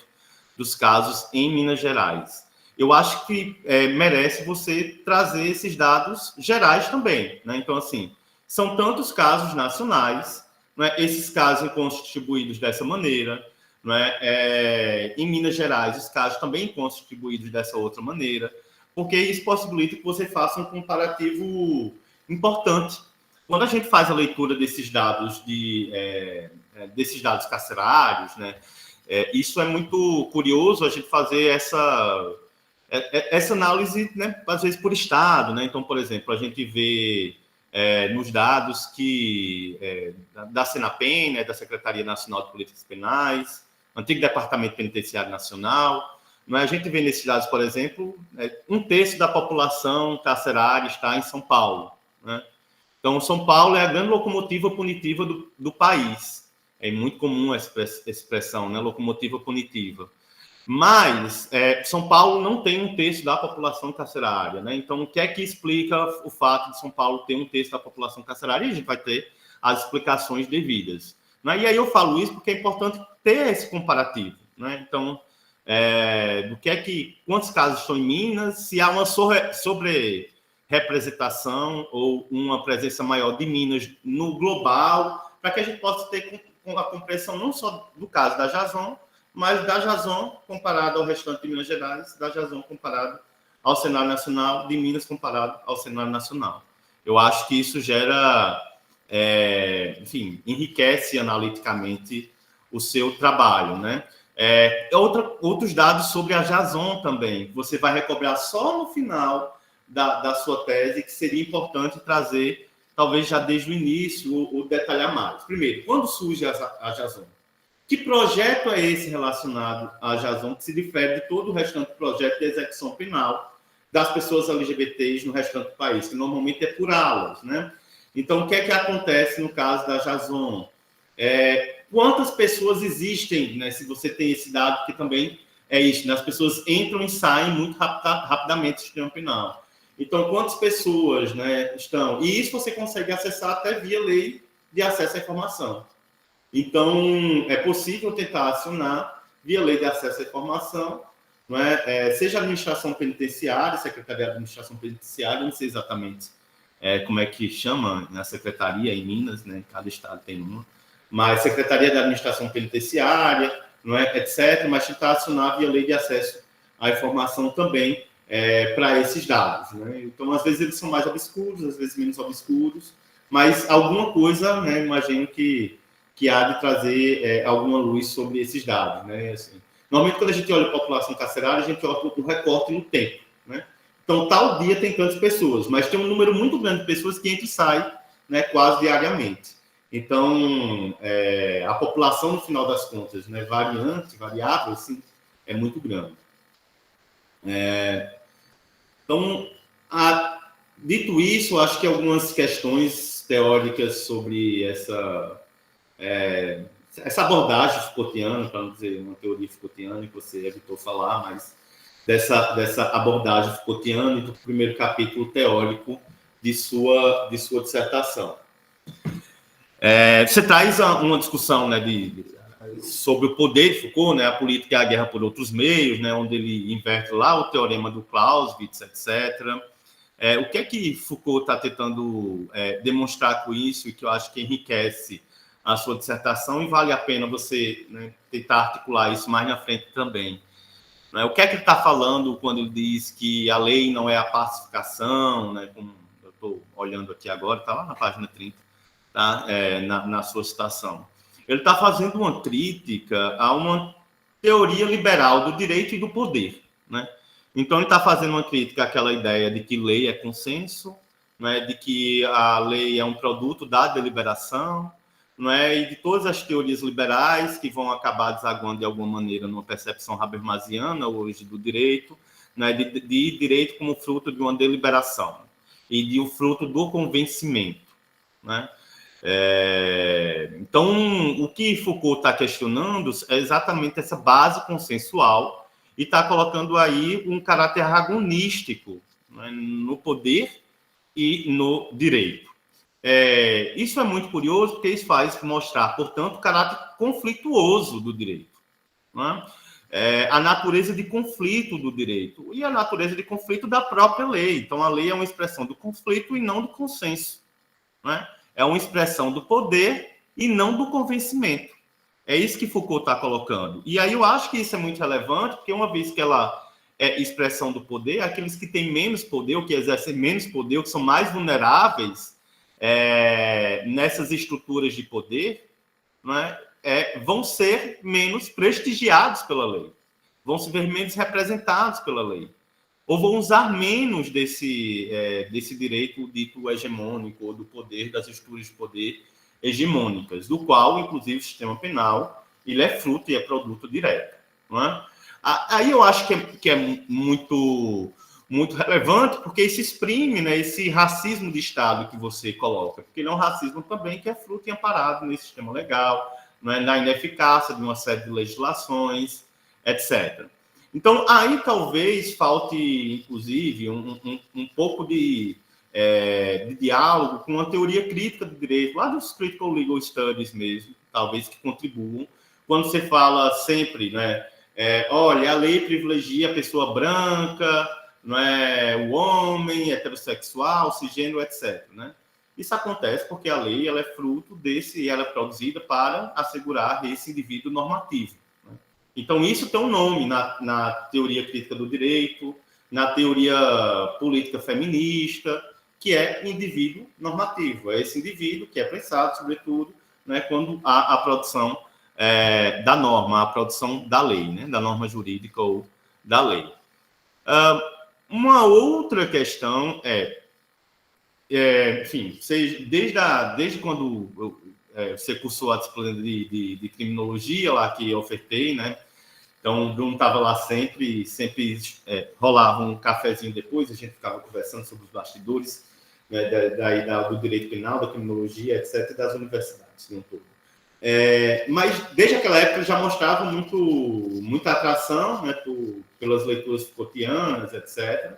dos casos em Minas Gerais. Eu acho que merece você trazer esses dados gerais também, né? Então, assim, são tantos casos nacionais, né? Esses casos constituídos dessa maneira, né? Em Minas Gerais, os casos também constituídos dessa outra maneira, porque isso possibilita que você faça um comparativo importante. Quando a gente faz a leitura desses dados carcerários, né? Isso é muito curioso, a gente fazer essa análise, né, às vezes por estado, né? Então, por exemplo, a gente vê nos dados da Senapen, né, da Secretaria Nacional de Políticas Penais, antigo Departamento Penitenciário Nacional, né? A gente vê nesses dados, por exemplo, 1/3 da população carcerária está em São Paulo, né? Então, São Paulo é a grande locomotiva punitiva do país. É muito comum essa expressão, né? Locomotiva punitiva. Mas São Paulo não tem 1/3 da população carcerária, né? Então, o que é que explica o fato de São Paulo ter 1/3 da população carcerária? E a gente vai ter as explicações devidas, né? E aí eu falo isso porque é importante ter esse comparativo, né? Então, quantos casos estão em Minas, se há uma sobre-representação ou uma presença maior de Minas no global, para que a gente possa ter a compreensão não só do caso da Jason, mas da Jason comparado ao restante de Minas Gerais, da Jason comparado ao cenário nacional, de Minas comparado ao cenário nacional. Eu acho que isso gera, enfim, enriquece analiticamente o seu trabalho, né? Outros dados sobre a Jason também, você vai recobrar só no final da sua tese, que seria importante trazer, talvez já desde o início, ou detalhar mais. Primeiro, quando surge a Jason? Que projeto é esse relacionado à Jason que se difere de todo o restante projeto de execução penal das pessoas LGBTs no restante do país, que normalmente é por aulas, né? Então, o que é que acontece no caso da Jason? Quantas pessoas existem, né? Se você tem esse dado, que também é isso, né? As pessoas entram e saem muito rapidamente do sistema penal. Então, quantas pessoas, né, estão? E isso você consegue acessar até via lei de acesso à informação. Então, é possível tentar acionar via lei de acesso à informação, não é? Seja a administração penitenciária, Secretaria de Administração Penitenciária, não sei exatamente como é que chama na secretaria em Minas, né? Cada estado tem uma, mas Secretaria de Administração Penitenciária, não é? Etc., mas tentar acionar via lei de acesso à informação também para esses dados, né? Então, às vezes eles são mais obscuros, às vezes menos obscuros, mas alguma coisa, né, imagino que há de trazer alguma luz sobre esses dados, né? Assim, normalmente, quando a gente olha a população carcerária, a gente olha um recorte no tempo, né? Então, tal dia tem tantas pessoas, mas tem um número muito grande de pessoas que entra e sai, né, quase diariamente. Então, a população, no final das contas, né, variável, assim, é muito grande. Então, dito isso, acho que algumas questões teóricas sobre essa abordagem Foucaultiana, para não dizer uma teoria Foucaultiana, que você evitou falar, mas dessa abordagem Foucaultiana do primeiro capítulo teórico de sua dissertação. Você traz uma discussão, né, sobre o poder de Foucault, né, a política e a guerra por outros meios, né, onde ele inverte lá o teorema do Clausewitz, etc. O que é que Foucault está tentando demonstrar com isso, e que eu acho que enriquece a sua dissertação, e vale a pena você, né, tentar articular isso mais na frente também. Né? O que é que ele está falando quando ele diz que a lei não é a pacificação, né, como eu estou olhando aqui agora, está lá na página 30, tá? Na sua citação. Ele está fazendo uma crítica a uma teoria liberal do direito e do poder, né? Então, ele está fazendo uma crítica àquela ideia de que lei é consenso, né, de que a lei é um produto da deliberação, não é? E de todas as teorias liberais que vão acabar desaguando de alguma maneira numa percepção habermasiana hoje do direito, né, de direito como fruto de uma deliberação e de um fruto do convencimento, né? Então, o que Foucault está questionando é exatamente essa base consensual e está colocando aí um caráter agonístico, né, no poder e no direito. Isso é muito curioso, porque isso faz mostrar, portanto, o caráter conflituoso do direito, né? A natureza de conflito do direito e a natureza de conflito da própria lei. Então, a lei é uma expressão do conflito e não do consenso, né? É uma expressão do poder e não do convencimento. É isso que Foucault está colocando. E aí eu acho que isso é muito relevante, porque uma vez que ela é expressão do poder, aqueles que têm menos poder, ou que exercem menos poder, ou que são mais vulneráveis nessas estruturas de poder, né, vão ser menos prestigiados pela lei, vão se ver menos representados pela lei, ou vão usar menos desse direito dito hegemônico, ou do poder, das estruturas de poder hegemônicas, do qual, inclusive, o sistema penal ele é fruto e é produto direto. Não é? Aí eu acho que é muito, muito relevante, porque isso exprime, né, esse racismo de Estado que você coloca, porque ele é um racismo também que é fruto e amparado nesse sistema legal, né, na ineficácia de uma série de legislações, etc. Então, aí talvez falte, inclusive, um pouco de diálogo com uma teoria crítica do direito, lá dos Critical Legal Studies mesmo, talvez que contribuam, quando você fala sempre, né, olha, a lei privilegia a pessoa branca, não é, o homem, heterossexual, cisgênero, etc. Né? Isso acontece porque a lei ela é fruto desse, ela é produzida para assegurar esse indivíduo normativo. Então, isso tem um nome na teoria crítica do direito, na teoria política feminista, que é indivíduo normativo. É esse indivíduo que é pensado, sobretudo, né, quando há a produção da norma, a produção da lei, né, da norma jurídica ou da lei. Uma outra questão enfim, desde quando você cursou a disciplina de criminologia lá que eu ofertei, né? Então, o Bruno estava lá sempre rolava um cafezinho depois, a gente ficava conversando sobre os bastidores, né, do direito penal, da criminologia, etc., das universidades no todo. Mas, desde aquela época, ele já mostrava muita atração, né, pelas leituras Foucaultianas, etc.,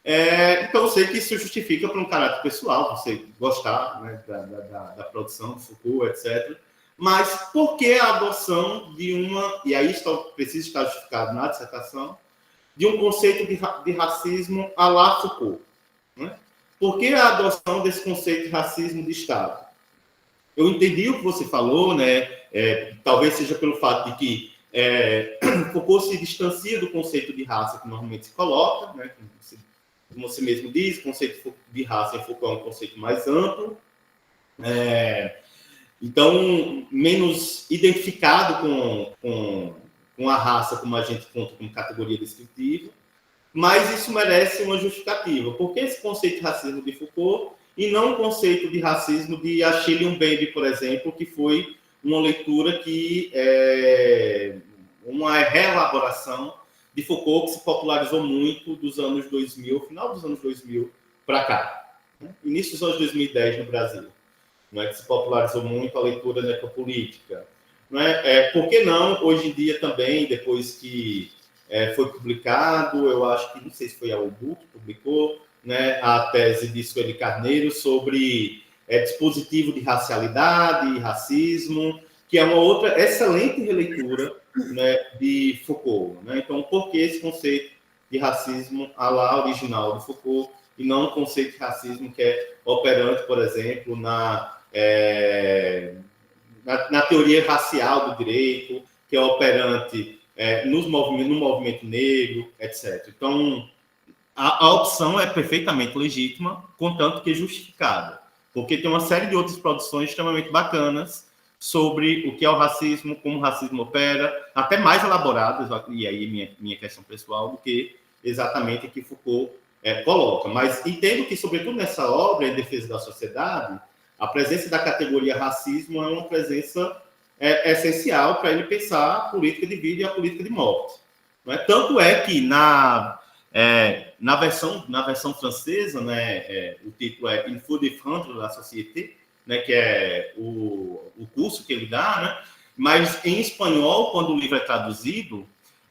então, eu sei que isso justifica por um caráter pessoal, você gostar, né, da produção de Foucault, etc. Mas por que a adoção de e aí precisa estar justificado na dissertação, de um conceito de racismo à la Foucault? Né? Por que a adoção desse conceito de racismo de Estado? Eu entendi o que você falou, né? Talvez seja pelo fato de que Foucault se distancia do conceito de raça que normalmente se coloca, né? Como você mesmo diz, o conceito de raça em Foucault é um conceito mais amplo, então, menos identificado com a raça, como a gente conta como categoria descritiva, mas isso merece uma justificativa. Por que esse conceito de racismo de Foucault e não o conceito de racismo de Achille Mbembe, por exemplo, que foi uma leitura que uma reelaboração de Foucault, que se popularizou muito dos anos 2000, final dos anos 2000 para cá. Né? Início dos anos 2010 no Brasil. Não é que se popularizou muito a leitura necropolítica. Não é? Por que não, hoje em dia também, depois que foi publicado, eu acho que, não sei se foi a UBU que publicou, né, a tese de Sueli Carneiro sobre dispositivo de racialidade e racismo, que é uma outra excelente releitura, né, de Foucault. Né? Então, por que esse conceito de racismo à la original de Foucault e não o conceito de racismo que é operante, por exemplo, na teoria racial do direito, que é operante no movimento negro, etc. Então, a opção é perfeitamente legítima, contanto que justificada, porque tem uma série de outras produções extremamente bacanas sobre o que é o racismo, como o racismo opera, até mais elaboradas, e aí minha questão pessoal, do que exatamente o que Foucault coloca. Mas entendo que, sobretudo nessa obra, Em Defesa da Sociedade, a presença da categoria racismo é uma presença essencial para ele pensar a política de vida e a política de morte. Não é? Tanto é que na versão francesa, né, o título é Il faut défendre la société, né, que é o curso que ele dá, né? Mas em espanhol, quando o livro é traduzido,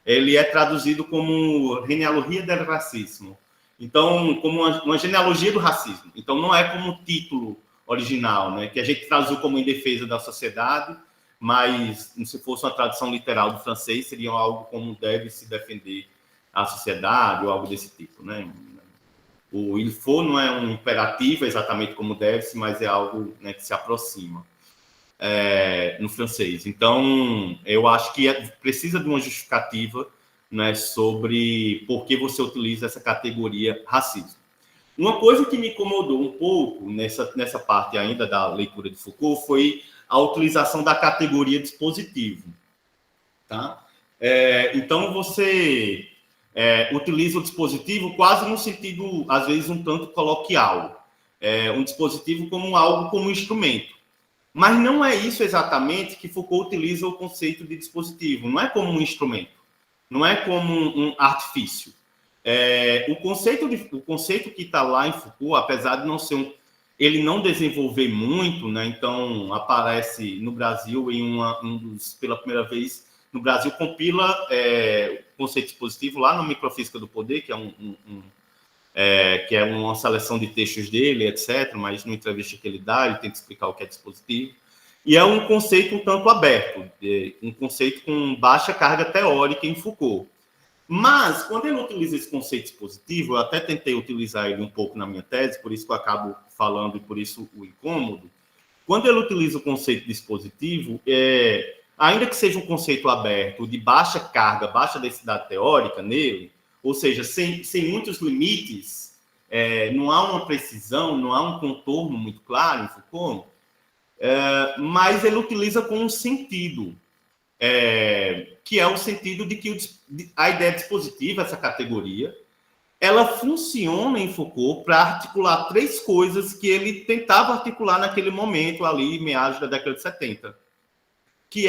ele é traduzido como Genealogia del Racismo. Então, como uma genealogia do racismo. Então, não é como o título original, né, que a gente traduziu como Em Defesa da Sociedade, mas se fosse uma tradução literal do francês, seria algo como Deve se defender a sociedade, ou algo desse tipo, né? O il faut não é um imperativo exatamente como deve-se, mas é algo, né, que se aproxima no francês. Então, eu acho que precisa de uma justificativa, né, sobre por que você utiliza essa categoria racismo. Uma coisa que me incomodou um pouco nessa parte ainda da leitura de Foucault foi a utilização da categoria dispositivo. Tá? Então, você utiliza o dispositivo quase no sentido, às vezes, um tanto coloquial. Um dispositivo como algo como instrumento. Mas não é isso exatamente que Foucault utiliza o conceito de dispositivo. Não é como um instrumento. Não é como um artifício. O conceito que está lá em Foucault, apesar de não ser ele não desenvolver muito, né? Então aparece no Brasil pela primeira vez no Brasil, compila o conceito dispositivo lá no Microfísica do Poder, que é uma seleção de textos dele, etc., mas na entrevista que ele dá, ele tenta explicar o que é dispositivo. E é um conceito um tanto aberto, um conceito com baixa carga teórica em Foucault. Mas, quando ele utiliza esse conceito dispositivo, eu até tentei utilizar ele um pouco na minha tese, por isso que eu acabo falando e por isso o incômodo. Quando ele utiliza o conceito dispositivo, ainda que seja um conceito aberto, de baixa carga, baixa densidade teórica nele, ou seja, sem muitos limites, não há uma precisão, não há um contorno muito claro em Foucault, mas ele utiliza com um sentido, que é o sentido de que a ideia dispositiva, essa categoria, ela funciona em Foucault para articular 3 coisas que ele tentava articular naquele momento ali, meados da década de 70, que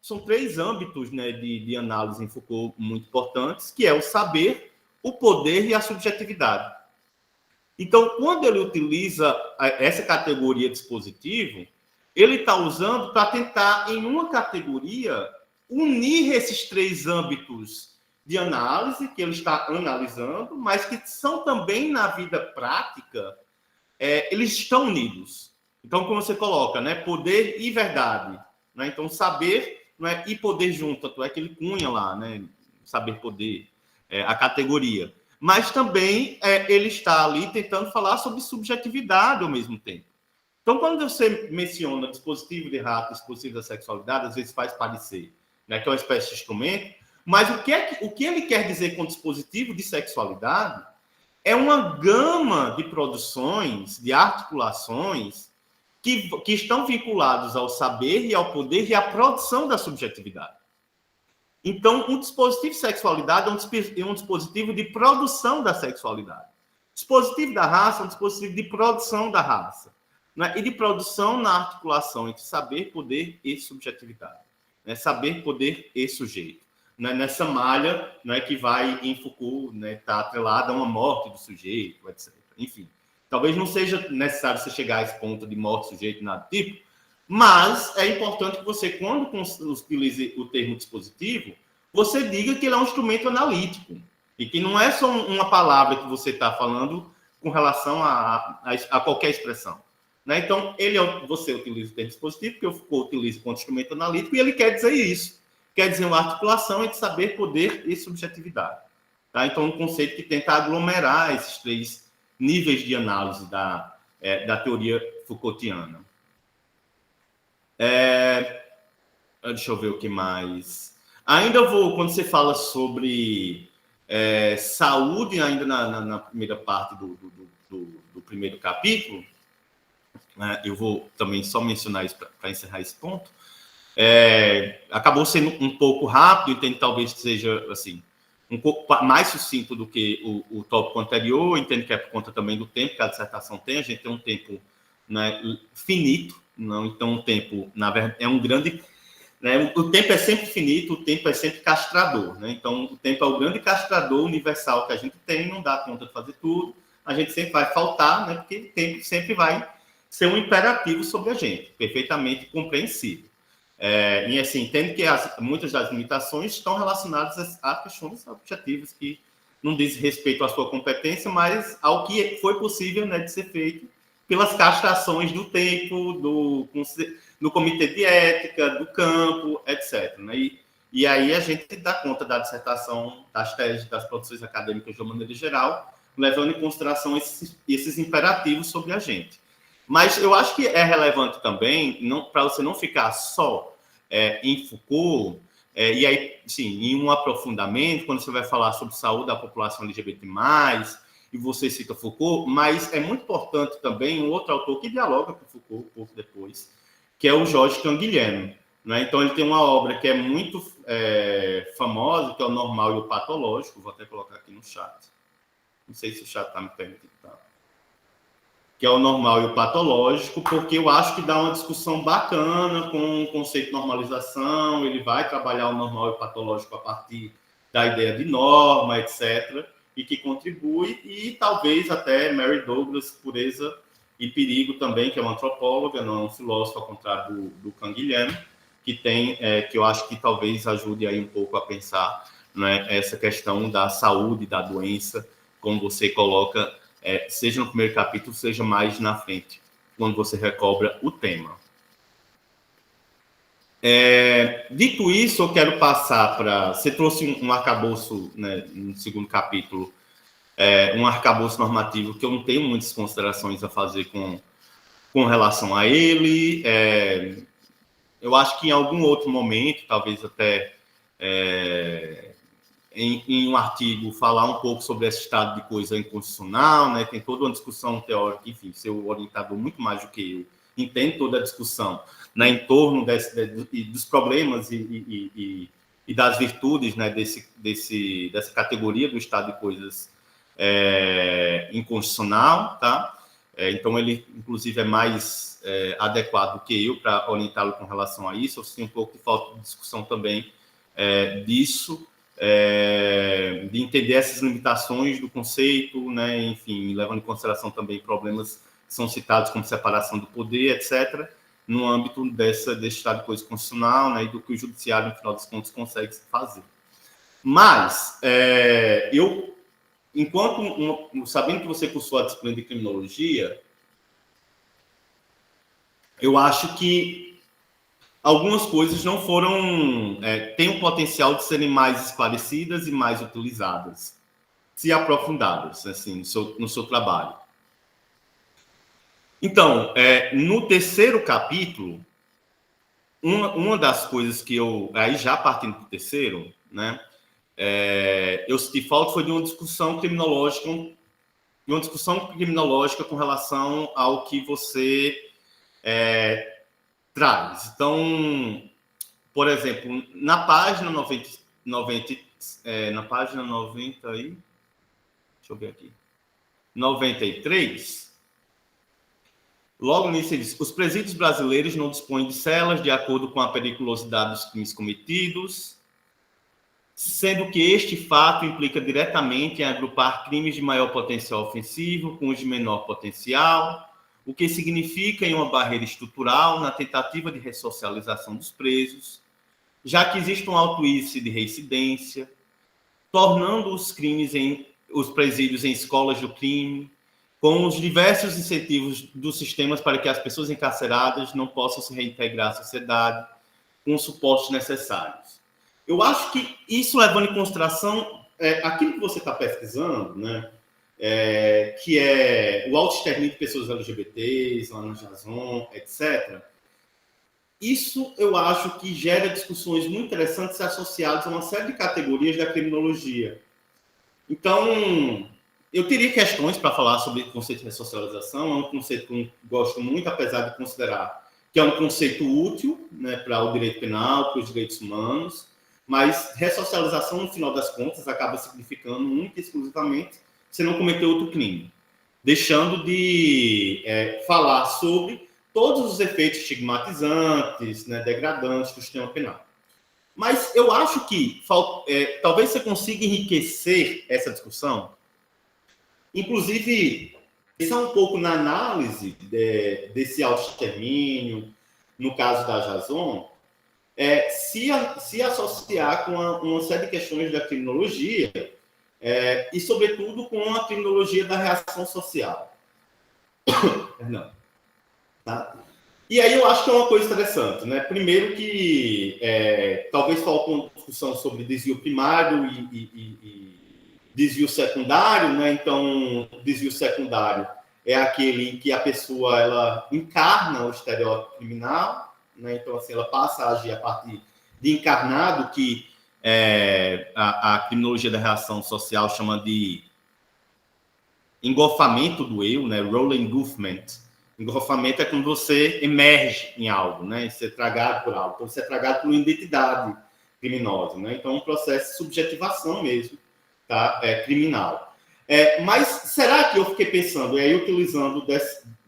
são 3 âmbitos, né, de análise em Foucault muito importantes, que é o saber, o poder e a subjetividade. Então, quando ele utiliza essa categoria dispositivo, ele está usando para tentar, em uma categoria, unir esses 3 âmbitos de análise que ele está analisando, mas que são também, na vida prática, eles estão unidos. Então, como você coloca, né, poder e verdade. Né? Então, saber, né, e poder junto, tanto é que ele cunha lá, né, saber-poder, a categoria. Mas também ele está ali tentando falar sobre subjetividade ao mesmo tempo. Então, quando você menciona dispositivo de rato, dispositivo da sexualidade, às vezes faz parecer, né, que é uma espécie de instrumento, mas o que ele quer dizer com dispositivo de sexualidade é uma gama de produções, de articulações, que estão vinculados ao saber e ao poder e à produção da subjetividade. Então, um dispositivo de sexualidade é um dispositivo de produção da sexualidade. O dispositivo da raça é um dispositivo de produção da raça, né? E de produção na articulação entre saber, poder e subjetividade. Né? Saber, poder e sujeito. Né? Nessa malha, né, que vai, em Foucault, né, tá atrelada a uma morte do sujeito, etc. Enfim, talvez não seja necessário você chegar a esse ponto de morte do sujeito, nada do tipo, mas é importante que você, quando utilize o termo dispositivo, você diga que ele é um instrumento analítico e que não é só uma palavra que você está falando com relação a qualquer expressão. Né? Então, você utiliza o termo dispositivo, que eu utilizo como instrumento analítico, e ele quer dizer isso. Quer dizer uma articulação entre saber, poder e subjetividade. Tá? Então, um conceito que tenta aglomerar esses 3 níveis de análise da teoria Foucaultiana. Deixa eu ver o que mais. Ainda quando você fala sobre saúde, ainda na primeira parte do primeiro capítulo, né, eu vou também só mencionar isso para encerrar esse ponto. Acabou sendo um pouco rápido, entendo que talvez seja assim, um pouco mais sucinto do que o tópico anterior, entendo que é por conta também do tempo que a dissertação tem, a gente tem um tempo, né, finito, não, então o tempo, na verdade, é um grande... Né, o tempo é sempre finito, o tempo é sempre castrador, né? Então o tempo é o grande castrador universal que a gente tem, não dá conta de fazer tudo, a gente sempre vai faltar, né, porque o tempo sempre vai ser um imperativo sobre a gente, perfeitamente compreensível. E assim, entendo que muitas das limitações estão relacionadas a questões objetivas que não dizem respeito à sua competência, mas ao que foi possível, né, de ser feito pelas castrações do tempo, do comitê de ética, do campo, etc. Né? E aí a gente dá conta da dissertação, das teses, das produções acadêmicas de uma maneira geral, levando em consideração esses imperativos sobre a gente. Mas eu acho que é relevante também, para você não ficar só em Foucault, e aí, sim, em um aprofundamento, quando você vai falar sobre saúde da população LGBT+, e você cita Foucault, mas é muito importante também um outro autor que dialoga com Foucault um pouco depois, que é o Georges Canguilhem. Né? Então, ele tem uma obra que é muito famosa, que é o Normal e o Patológico, vou até colocar aqui no chat. Não sei se o chat está me permitindo. Tá? Que é o Normal e o Patológico, porque eu acho que dá uma discussão bacana com o conceito de normalização, ele vai trabalhar o normal e o patológico a partir da ideia de norma, etc., e que contribui, e talvez até Mary Douglas, Pureza e Perigo também, que é uma antropóloga, não é um filósofo, ao contrário do Canguilhem, que eu acho que talvez ajude aí um pouco a pensar, né, essa questão da saúde, da doença, como você coloca, seja no primeiro capítulo, seja mais na frente, quando você recobra o tema. Dito isso, eu quero passar para... Você trouxe um arcabouço, né, no segundo capítulo, um arcabouço normativo que eu não tenho muitas considerações a fazer com relação a ele. Eu acho que em algum outro momento, talvez até em um artigo, falar um pouco sobre esse estado de coisa inconstitucional, né? Tem toda uma discussão teórica, enfim, seu orientador muito mais do que eu, entende toda a discussão, né, em torno dos problemas e e das virtudes, né, dessa categoria do estado de coisas inconstitucional, tá? Então, ele, inclusive, é mais adequado que eu para orientá-lo com relação a isso. Eu sinto um pouco de falta de discussão também disso, de entender essas limitações do conceito, né? Enfim, levando em consideração também problemas que são citados como separação do poder, etc., no âmbito desse estado de coisa constitucional, né? E do que o judiciário, no final das contas, consegue fazer. Mas, eu, sabendo que você cursou a disciplina de criminologia, eu acho que algumas coisas não foram... têm o potencial de serem mais esclarecidas e mais utilizadas, se aprofundadas, assim, no seu trabalho. Então, no terceiro capítulo, uma das coisas que eu... Aí já partindo para o terceiro, né? Eu senti falta foi de uma discussão criminológica com relação ao que você traz. Então, por exemplo, na página 90 na página 90 aí, deixa eu ver aqui, 93, logo nisso ele diz: os presídios brasileiros não dispõem de celas de acordo com a periculosidade dos crimes cometidos, sendo que este fato implica diretamente em agrupar crimes de maior potencial ofensivo com os de menor potencial, o que significa em uma barreira estrutural na tentativa de ressocialização dos presos, já que existe um alto índice de reincidência, tornando os presídios em escolas do crime, com os diversos incentivos dos sistemas para que as pessoas encarceradas não possam se reintegrar à sociedade com os suportes necessários. Eu acho que isso, levando em consideração aquilo que você está pesquisando, né, que é o autoextermínio de pessoas LGBTs, lá na Jason, etc., isso eu acho que gera discussões muito interessantes associadas a uma série de categorias da criminologia. Então, eu teria questões para falar sobre o conceito de ressocialização. É um conceito que eu gosto muito, apesar de considerar que é um conceito útil, né, para o direito penal, para os direitos humanos, mas ressocialização, no final das contas, acaba significando única e exclusivamente você não cometer outro crime, deixando de falar sobre todos os efeitos estigmatizantes, né, degradantes do sistema penal. Mas eu acho que talvez você consiga enriquecer essa discussão, inclusive pensar um pouco na análise desse autoextermínio, no caso da Jason, se associar com uma série de questões da criminologia e, sobretudo, com a criminologia da reação social. Não. Tá? E aí eu acho que é uma coisa interessante, né? Primeiro que talvez falte uma discussão sobre desvio primário e desvio secundário, né? Então, desvio secundário é aquele em que a pessoa ela encarna o estereótipo criminal, né? Então, assim, ela passa a agir a partir de encarnado, que a criminologia da reação social chama de engolfamento do eu, né? Role engulfment. Engolfamento é quando você emerge em algo, né? Você é tragado por algo. Então, você é tragado por uma identidade criminosa, né? Então, é um processo de subjetivação mesmo, tá? Criminal. Mas será que eu fiquei pensando, e aí utilizando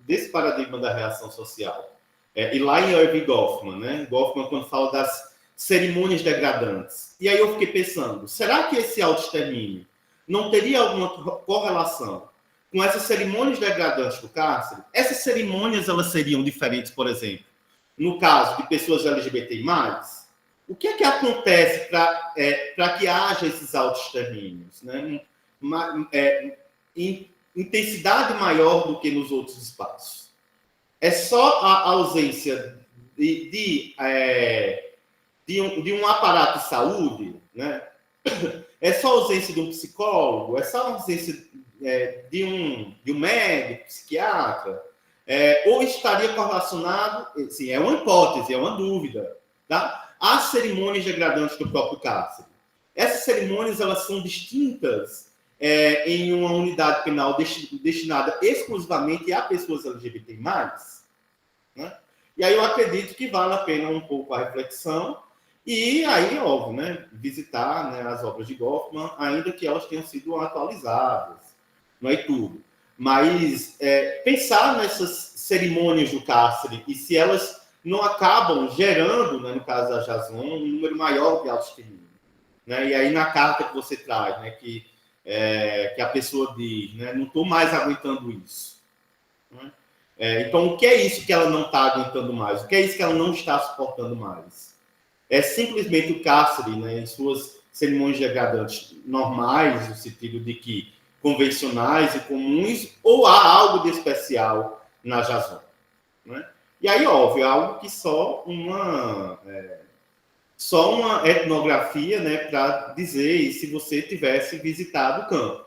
desse paradigma da reação social, e lá em Irving Goffman, né? Goffman, quando fala das cerimônias degradantes. E aí eu fiquei pensando, será que esse autoextermínio não teria alguma correlação com essas cerimônias degradantes do cárcere? Essas cerimônias, elas seriam diferentes, por exemplo, no caso de pessoas LGBTI+, o que é que acontece para que haja esses autoextermínios, né? Em intensidade maior do que nos outros espaços. É só a ausência de um aparato de saúde, né? É só a ausência de um psicólogo, é só a ausência de um médico, psiquiatra, ou estaria correlacionado, sim, é uma hipótese, é uma dúvida, tá? As cerimônias degradantes do próprio cárcere. Essas cerimônias, elas são distintas em uma unidade penal destinada exclusivamente a pessoas LGBT+, né? E aí eu acredito que vale a pena um pouco a reflexão E aí, óbvio, né, visitar, né, as obras de Goffman, ainda que elas tenham sido atualizadas, não é tudo. Mas pensar nessas cerimônias do cárcere e se elas não acabam gerando, né, no caso da Jason, um número maior de autoextermínio. Né? E aí na carta que você traz, né, que a pessoa diz, né, não estou mais aguentando isso. Né? Então, o que é isso que ela não está aguentando mais? O que é isso que ela não está suportando mais? É simplesmente o cárcere, né, em suas cerimônias degradantes normais, no sentido de que convencionais e comuns, ou há algo de especial na Jason? Né? E aí, óbvio, é algo que só uma etnografia, né, para dizer, e se você tivesse visitado o campo.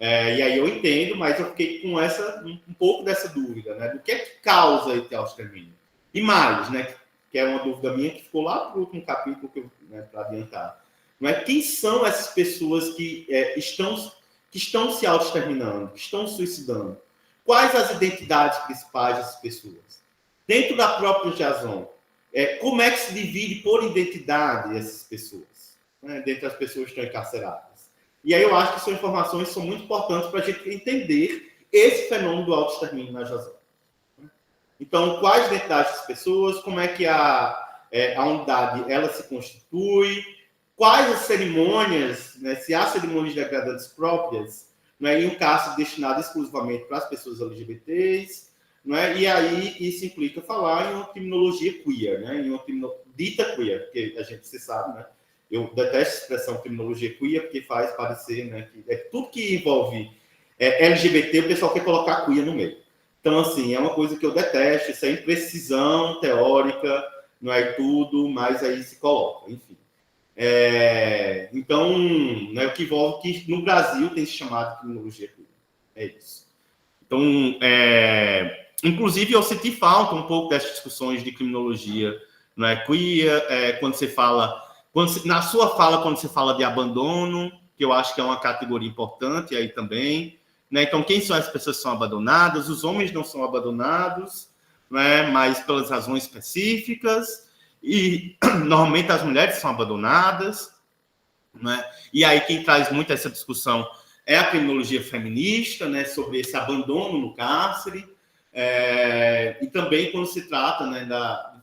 E aí eu entendo, mas eu fiquei com um pouco dessa dúvida, né, do que é que causa esse autoextermínio. E mais, né, que é uma dúvida minha que ficou lá para o último capítulo, né, para adiantar. Não é? Quem são essas pessoas que estão se autoexterminando, que estão suicidando? Quais as identidades principais dessas pessoas? Dentro da própria Jason, como é que se divide por identidade essas pessoas, né, dentre as pessoas que estão encarceradas? E aí eu acho que são informações que são muito importantes para a gente entender esse fenômeno do autoextermínio na Jason. Então, quais identidades dessas pessoas, como é que a unidade ela se constitui, quais as cerimônias, né, se há cerimônias degradantes próprias, né, em um caso destinado exclusivamente para as pessoas LGBTs, não é? E aí isso implica falar em uma criminologia queer, né? Em uma dita queer, porque você sabe, né? Eu detesto a expressão criminologia queer, porque faz parecer, né, que tudo que envolve LGBT, o pessoal quer colocar queer no meio. Então, assim, é uma coisa que eu detesto, isso é imprecisão teórica, não é tudo, mas aí se coloca, enfim. Então, né, o que envolve que no Brasil tem se chamado de criminologia queer. É isso. Então, inclusive, eu senti falta um pouco dessas discussões de criminologia, não é queer, quando você fala, na sua fala, quando você fala de abandono, que eu acho que é uma categoria importante aí também, né? Então, quem são as pessoas que são abandonadas? Os homens não são abandonados, né? Mas pelas razões específicas, e normalmente as mulheres são abandonadas, né? E aí quem traz muito essa discussão é a criminologia feminista, né? Sobre esse abandono no cárcere. E também quando se trata, né,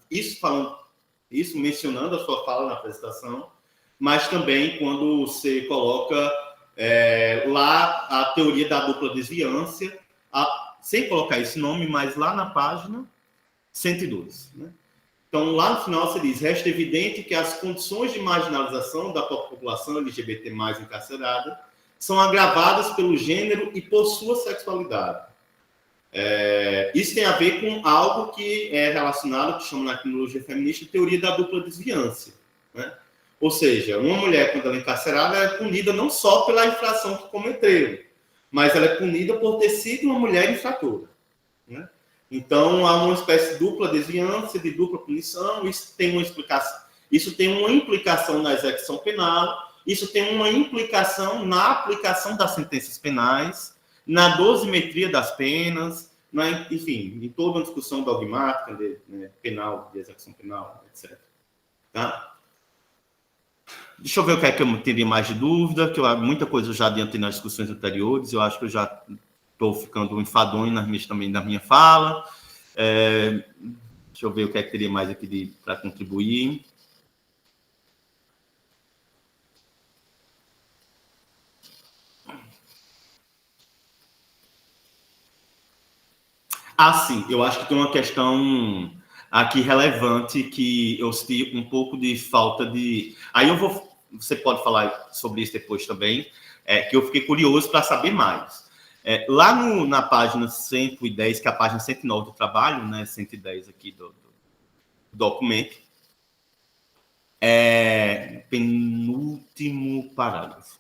isso mencionando a sua fala na apresentação, mas também quando você coloca lá a teoria da dupla desviância, sem colocar esse nome, mas lá na página 102. Né? Então, lá no final, você diz: resta evidente que as condições de marginalização da população LGBT mais encarcerada são agravadas pelo gênero e por sua sexualidade. Isso tem a ver com algo que é relacionado, que chama na criminologia feminista, teoria da dupla desviância. Né? Ou seja, uma mulher, quando ela é encarcerada, ela é punida não só pela infração que cometeu, mas ela é punida por ter sido uma mulher infratora. Né? Então, há uma espécie de dupla desviância, de dupla punição. Isso tem uma implicação na execução penal, isso tem uma implicação na aplicação das sentenças penais, na dosimetria das penas, enfim, em toda uma discussão dogmática, penal, de execução penal, etc. Tá? Deixa eu ver o que é que eu teria mais de dúvida, que muita coisa eu já adiantei nas discussões anteriores, eu acho que eu já estou ficando enfadonho também na minha fala. Deixa eu ver o que é que teria mais aqui para contribuir. Sim, eu acho que tem uma questão aqui relevante que eu senti um pouco de falta de... Aí você pode falar sobre isso depois também, que eu fiquei curioso para saber mais. Lá na página 110, que é a página 109 do trabalho, né, 110 aqui do documento, penúltimo parágrafo.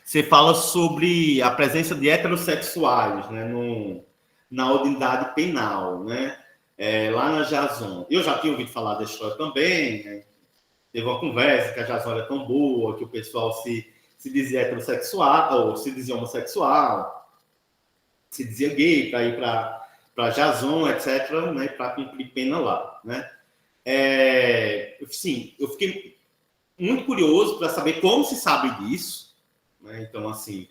Você fala sobre a presença de heterossexuais, né, na unidade penal, né? Lá na Jason. Eu já tinha ouvido falar da história também, né? Teve uma conversa que a Jason era tão boa, que o pessoal se dizia heterossexual, ou se dizia homossexual, se dizia gay para ir para Jason, etc., né? Para cumprir pena lá, né? sim, eu fiquei muito curioso para saber como se sabe disso, né? Então, assim,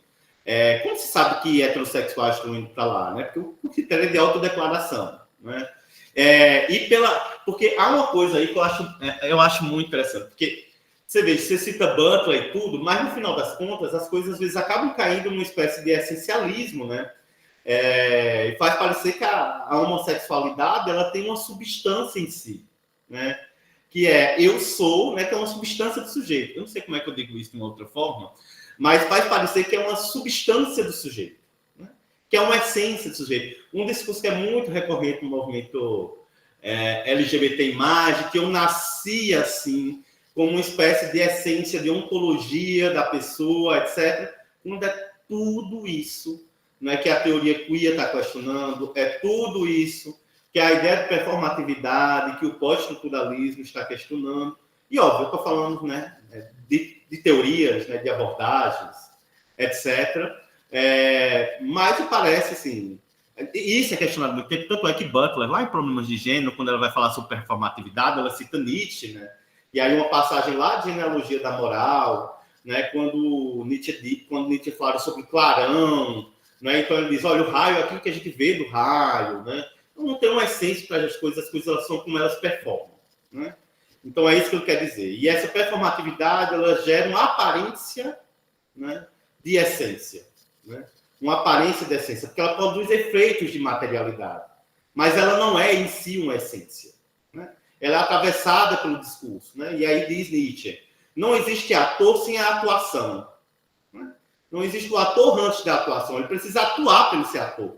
como se sabe que heterossexuais estão indo para lá, né? Porque o critério é de autodeclaração, né? Porque há uma coisa aí que eu acho muito interessante, porque você cita Butler e tudo, mas no final das contas as coisas às vezes acabam caindo numa espécie de essencialismo, né? E faz parecer que a homossexualidade ela tem uma substância em si, né? Que eu sou, né? Que é uma substância do sujeito. Eu não sei como é que eu digo isso de uma outra forma, mas faz parecer que é uma substância do sujeito, né? Que é uma essência do sujeito. Um discurso que é muito recorrente no movimento LGBT+, que eu nasci assim, como uma espécie de essência de ontologia da pessoa, etc. Quando é tudo isso, né, que a teoria queer está questionando, é tudo isso que a ideia de performatividade, que o pós-estruturalismo está questionando. E, óbvio, eu estou falando, né, de teorias, né, de abordagens, etc. Mas me parece, assim, isso é questionado muito tempo, tanto é que Butler, lá em Problemas de Gênero, quando ela vai falar sobre performatividade, ela cita Nietzsche, né? E aí uma passagem lá de Genealogia da Moral, né, quando Nietzsche fala sobre clarão, né, então ele diz, olha, o raio é aquilo que a gente vê do raio, né? Então não tem uma essência para as coisas são como elas performam, né? Então é isso que ele quer dizer. E essa performatividade, ela gera uma aparência, né, de essência, né? Uma aparência de essência, porque ela produz efeitos de materialidade, mas ela não é em si uma essência, né? Ela é atravessada pelo discurso, né? E aí diz Nietzsche, não existe ator sem a atuação, né? Não existe o ator antes da atuação, ele precisa atuar para ele ser ator,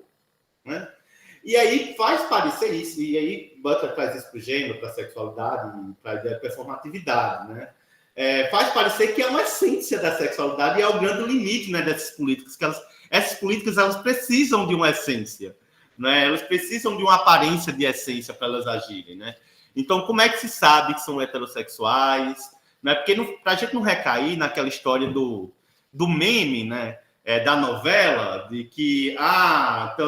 né? E aí faz parecer isso, e aí Butler traz isso para o gênero, para a sexualidade, para a ideia de performatividade, né? Faz parecer que é uma essência da sexualidade e é o grande limite, né, dessas políticas, que essas políticas elas precisam de uma essência, né? Elas precisam de uma aparência de essência para elas agirem, né? Então, como é que se sabe que são heterossexuais, né? Porque para a gente não recair naquela história do meme, né? Da novela, de que,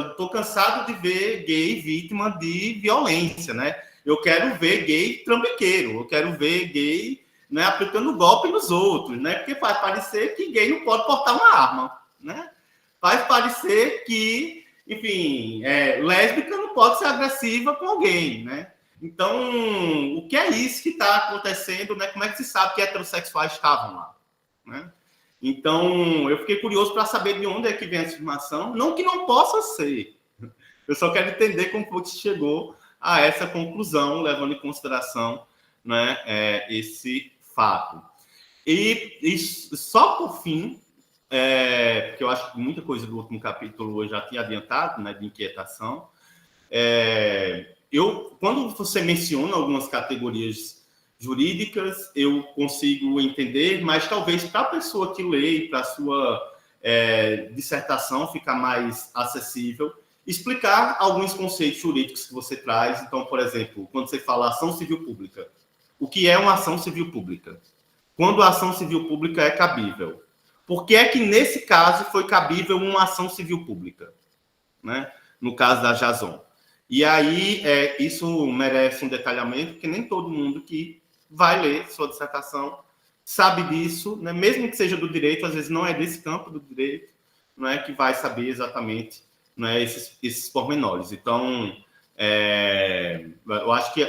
estou cansado de ver gay vítima de violência, né? Eu quero ver gay trambiqueiro, eu quero ver gay, né, aplicando golpe nos outros, né? Porque faz parecer que gay não pode portar uma arma, né? Faz parecer que, enfim, lésbica não pode ser agressiva com alguém, né? Então, o que é isso que está acontecendo, né? Como é que se sabe que heterossexuais estavam lá, né? Então, eu fiquei curioso para saber de onde é que vem essa informação. Não que não possa ser. Eu só quero entender como foi que chegou a essa conclusão, levando em consideração, né, esse fato. E só por fim, porque eu acho que muita coisa do último capítulo eu já tinha adiantado, né, de inquietação. Quando você menciona algumas categorias jurídicas, eu consigo entender, mas talvez para a pessoa que lê e para a sua dissertação ficar mais acessível, explicar alguns conceitos jurídicos que você traz. Então, por exemplo, quando você fala ação civil pública, o que é uma ação civil pública? Quando a ação civil pública é cabível? Por que é que, nesse caso, foi cabível uma ação civil pública, né? No caso da Jason. E aí, isso merece um detalhamento, porque nem todo mundo que vai ler sua dissertação sabe disso, né? Mesmo que seja do direito, às vezes não é desse campo do direito, não é que vai saber exatamente, né, esses pormenores. Então, eu acho que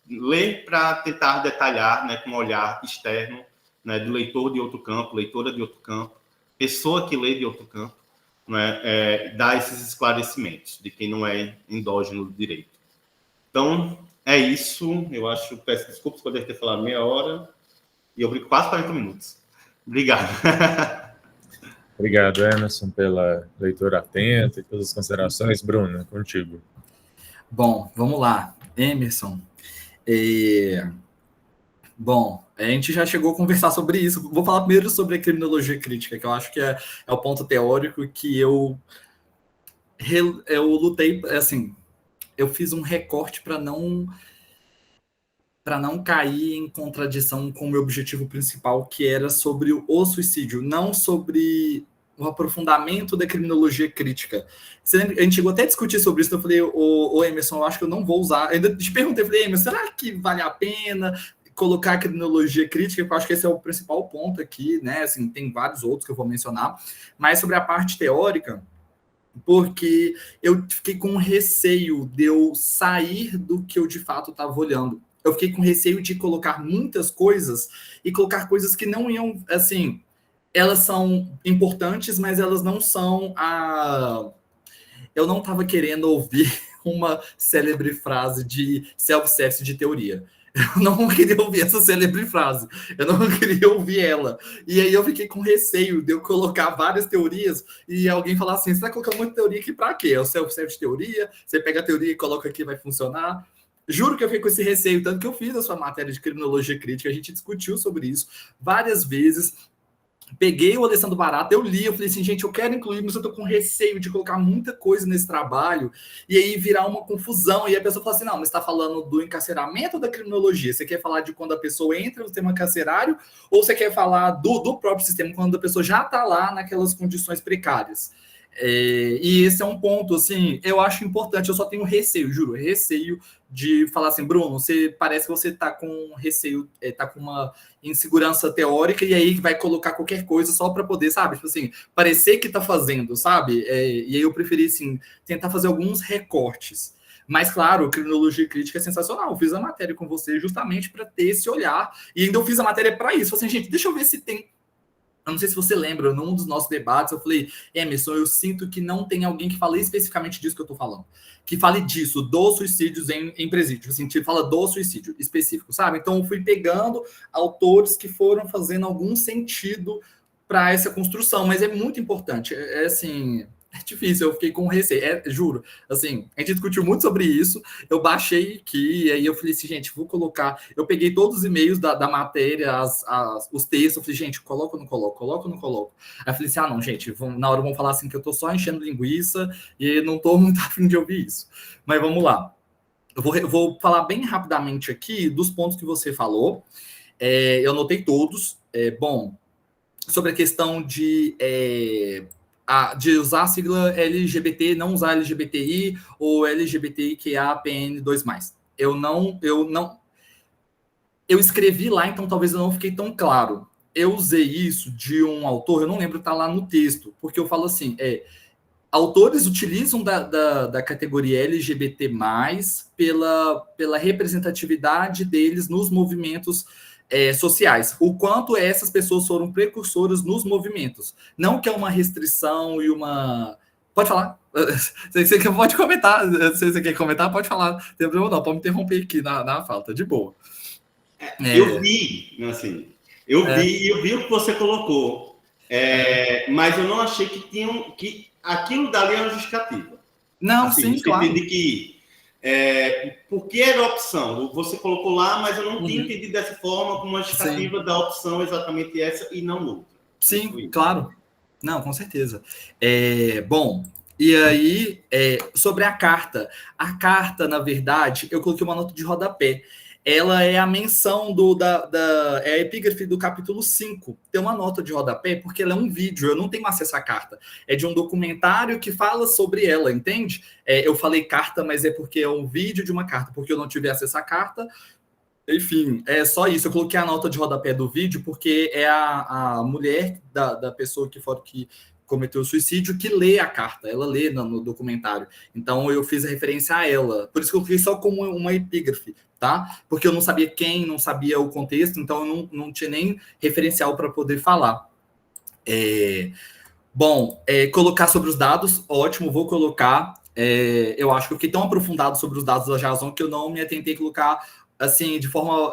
ler para tentar detalhar, né, com um olhar externo, né, do leitor de outro campo, leitora de outro campo, pessoa que lê de outro campo, né, dá esses esclarecimentos de quem não é endógeno do direito. Então, é isso. Eu acho, peço desculpas por poder ter falado meia hora e eu brinco quase 40 minutos. Obrigado. Obrigado, Emerson, pela leitura atenta e pelas considerações. Bruno, contigo. Bom, vamos lá. Emerson. Bom, a gente já chegou a conversar sobre isso. Vou falar primeiro sobre a criminologia crítica, que eu acho que é o ponto teórico que eu lutei, assim, eu fiz um recorte para não cair em contradição com o meu objetivo principal, que era sobre o suicídio, não sobre o aprofundamento da criminologia crítica. Você lembra? A gente chegou até a discutir sobre isso, então eu falei, ô Emerson, eu acho que eu não vou usar. Eu ainda te perguntei, falei, Emerson, será que vale a pena colocar a criminologia crítica? Eu acho que esse é o principal ponto aqui, né? Assim, tem vários outros que eu vou mencionar, mas sobre a parte teórica, porque eu fiquei com receio de eu sair do que eu de fato estava olhando. Eu fiquei com receio de colocar muitas coisas e colocar coisas que não iam, assim, elas são importantes, mas elas não são a... Eu não estava querendo ouvir uma célebre frase de self-service de teoria. Eu não queria ouvir essa célebre frase. Eu não queria ouvir ela. E aí eu fiquei com receio de eu colocar várias teorias e alguém falar assim, você está colocando muita teoria aqui para quê? É o self-service de teoria? Você pega a teoria e coloca aqui, vai funcionar? Juro que eu fiquei com esse receio, tanto que eu fiz a sua matéria de criminologia crítica, a gente discutiu sobre isso várias vezes. Peguei o Alessandro Barata, eu li, eu falei assim, gente, eu quero incluir, mas eu tô com receio de colocar muita coisa nesse trabalho e aí virar uma confusão. E a pessoa fala assim, não, mas está falando do encarceramento ou da criminologia? Você quer falar de quando a pessoa entra no sistema carcerário ou você quer falar do próprio sistema, quando a pessoa já está lá naquelas condições precárias? E esse é um ponto, assim, eu acho importante, eu só tenho receio, juro, receio de falar assim, Bruno, parece que você está com receio, está com uma insegurança teórica e aí vai colocar qualquer coisa só para poder, sabe, tipo assim, parecer que está fazendo, sabe? E aí eu preferi, assim, tentar fazer alguns recortes. Mas, claro, criminologia crítica é sensacional. Eu fiz a matéria com você justamente para ter esse olhar e ainda eu fiz a matéria para isso. Falei assim, gente, deixa eu ver se tem... Eu não sei se você lembra, num dos nossos debates, eu falei, Emerson, eu sinto que não tem alguém que fale especificamente disso que eu tô falando. Que fale disso, dos suicídios em presídio. Assim, que fala do suicídio específico, sabe? Então, eu fui pegando autores que foram fazendo algum sentido para essa construção, mas é muito importante. Assim, é difícil, eu fiquei com receio, juro. Assim, a gente discutiu muito sobre isso, eu baixei aqui, e aí eu falei assim, gente, vou colocar... Eu peguei todos os e-mails da matéria, os textos, eu falei, gente, coloco ou não coloco? Coloco ou não coloco? Aí eu falei assim, não, gente, na hora vão falar assim que eu tô só enchendo linguiça e não tô muito afim de ouvir isso. Mas vamos lá. Eu vou falar bem rapidamente aqui dos pontos que você falou. Eu anotei todos. Bom, sobre a questão de usar a sigla LGBT, não usar LGBTI ou LGBTIQAPN2+. Eu escrevi lá, então talvez eu não fiquei tão claro. Eu usei isso de um autor, eu não lembro, tá lá no texto, porque eu falo assim, autores utilizam da categoria LGBT+, pela representatividade deles nos movimentos sociais, o quanto essas pessoas foram precursoras nos movimentos. Não que é uma restrição e uma... Pode falar. Você pode comentar. Se você quer comentar, pode falar. Não tem problema não, pode me interromper aqui na falta, de boa. Eu vi, assim, eu vi o que você colocou, mas eu não achei que aquilo dali era justificativa. Não, assim, sim, claro. Eu entendi que porque era opção, você colocou lá, mas eu não tinha entendido dessa forma, como uma justificativa da opção exatamente essa e não outra. Sim, claro. Não, com certeza. Bom, e aí, sobre a carta. A carta, na verdade, eu coloquei uma nota de rodapé. Ela é a menção é a epígrafe do capítulo 5. Tem uma nota de rodapé porque ela é um vídeo, eu não tenho acesso à carta. É de um documentário que fala sobre ela, entende? Eu falei carta, mas é porque é um vídeo de uma carta, porque eu não tive acesso à carta. Enfim, é só isso. Eu coloquei a nota de rodapé do vídeo porque é a mulher da pessoa que cometeu o suicídio que lê a carta. Ela lê no documentário. Então, eu fiz a referência a ela. Por isso que eu coloquei só como uma epígrafe, tá? Porque eu não sabia quem, não sabia o contexto, então eu não tinha nem referencial para poder falar. Bom, colocar sobre os dados, ótimo, vou colocar. Eu acho que eu fiquei tão aprofundado sobre os dados da Jason que eu não me atentei a colocar assim, de forma...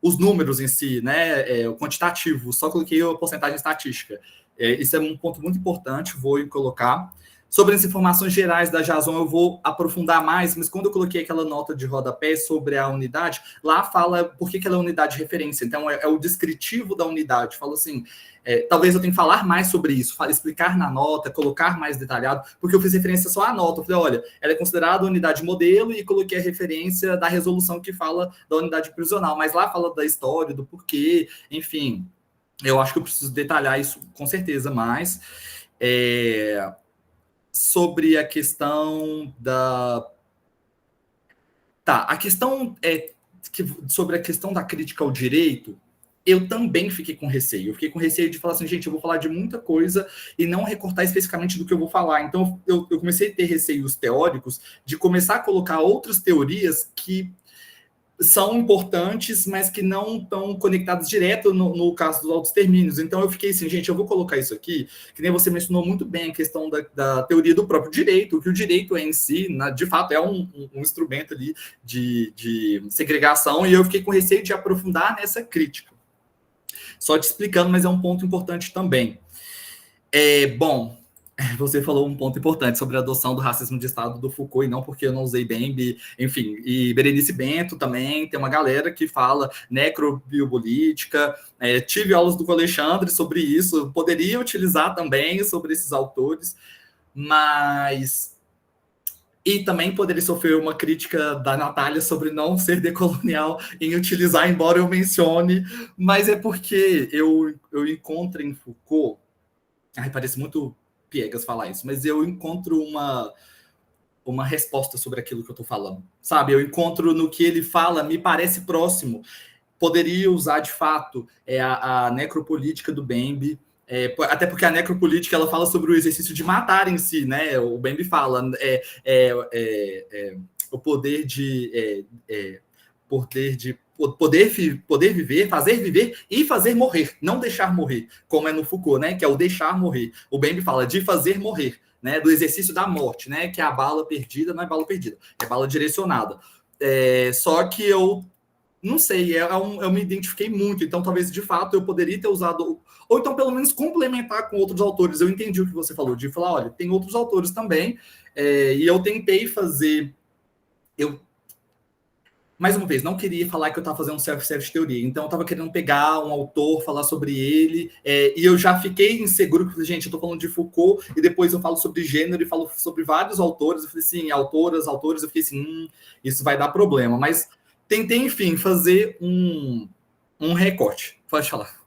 os números em si, né? O quantitativo, só coloquei a porcentagem estatística. Isso é um ponto muito importante, vou colocar. Sobre as informações gerais da Jason, eu vou aprofundar mais, mas quando eu coloquei aquela nota de rodapé sobre a unidade, lá fala por que ela é unidade de referência. Então, é o descritivo da unidade. Fala assim, talvez eu tenha que falar mais sobre isso, explicar na nota, colocar mais detalhado, porque eu fiz referência só à nota. Eu falei, olha, ela é considerada unidade modelo e coloquei a referência da resolução que fala da unidade prisional, mas lá fala da história, do porquê, enfim. Eu acho que eu preciso detalhar isso com certeza mais. Sobre a questão da... Tá, a questão sobre a questão da crítica ao direito, eu também fiquei com receio. Eu fiquei com receio de falar assim, gente, eu vou falar de muita coisa e não recortar especificamente do que eu vou falar. Então, eu comecei a ter receios teóricos de começar a colocar outras teorias que são importantes, mas que não estão conectadas direto no caso dos autoextermínios. Então, eu fiquei assim, gente, eu vou colocar isso aqui, que nem você mencionou muito bem a questão da teoria do próprio direito, que o direito em si, de fato, é um instrumento ali de segregação, e eu fiquei com receio de aprofundar nessa crítica. Só te explicando, mas é um ponto importante também. Bom, você falou um ponto importante sobre a adoção do racismo de Estado do Foucault, e não porque eu não usei Bembe, enfim, e Berenice Bento também, tem uma galera que fala necrobiopolítica, tive aulas do Alexandre sobre isso, poderia utilizar também sobre esses autores, mas... E também poderia sofrer uma crítica da Natália sobre não ser decolonial em utilizar, embora eu mencione, mas é porque eu encontro em Foucault... parece muito piegas falar isso, mas eu encontro uma resposta sobre aquilo que eu estou falando, sabe? Eu encontro no que ele fala, me parece próximo. Poderia usar, de fato, a necropolítica do Bembe, até porque a necropolítica ela fala sobre o exercício de matar em si, né? O Bembe fala o poder de poder viver, fazer viver e fazer morrer, não deixar morrer, como é no Foucault, né? Que é o deixar morrer. O Bembe fala de fazer morrer, né? Do exercício da morte, né? Que é a bala perdida, não é bala perdida, é bala direcionada. Só que eu não sei, eu me identifiquei muito, então talvez de fato eu poderia ter usado, ou então pelo menos complementar com outros autores. Eu entendi o que você falou, de falar, olha, tem outros autores também, e eu tentei fazer... Mais uma vez, não queria falar que eu estava fazendo um self-service teoria, então eu estava querendo pegar um autor, falar sobre ele, e eu já fiquei inseguro, porque, gente, eu estou falando de Foucault, e depois eu falo sobre gênero, e falo sobre vários autores, eu falei assim, autores, eu fiquei assim, isso vai dar problema, mas tentei, enfim, fazer um recorte. Pode falar.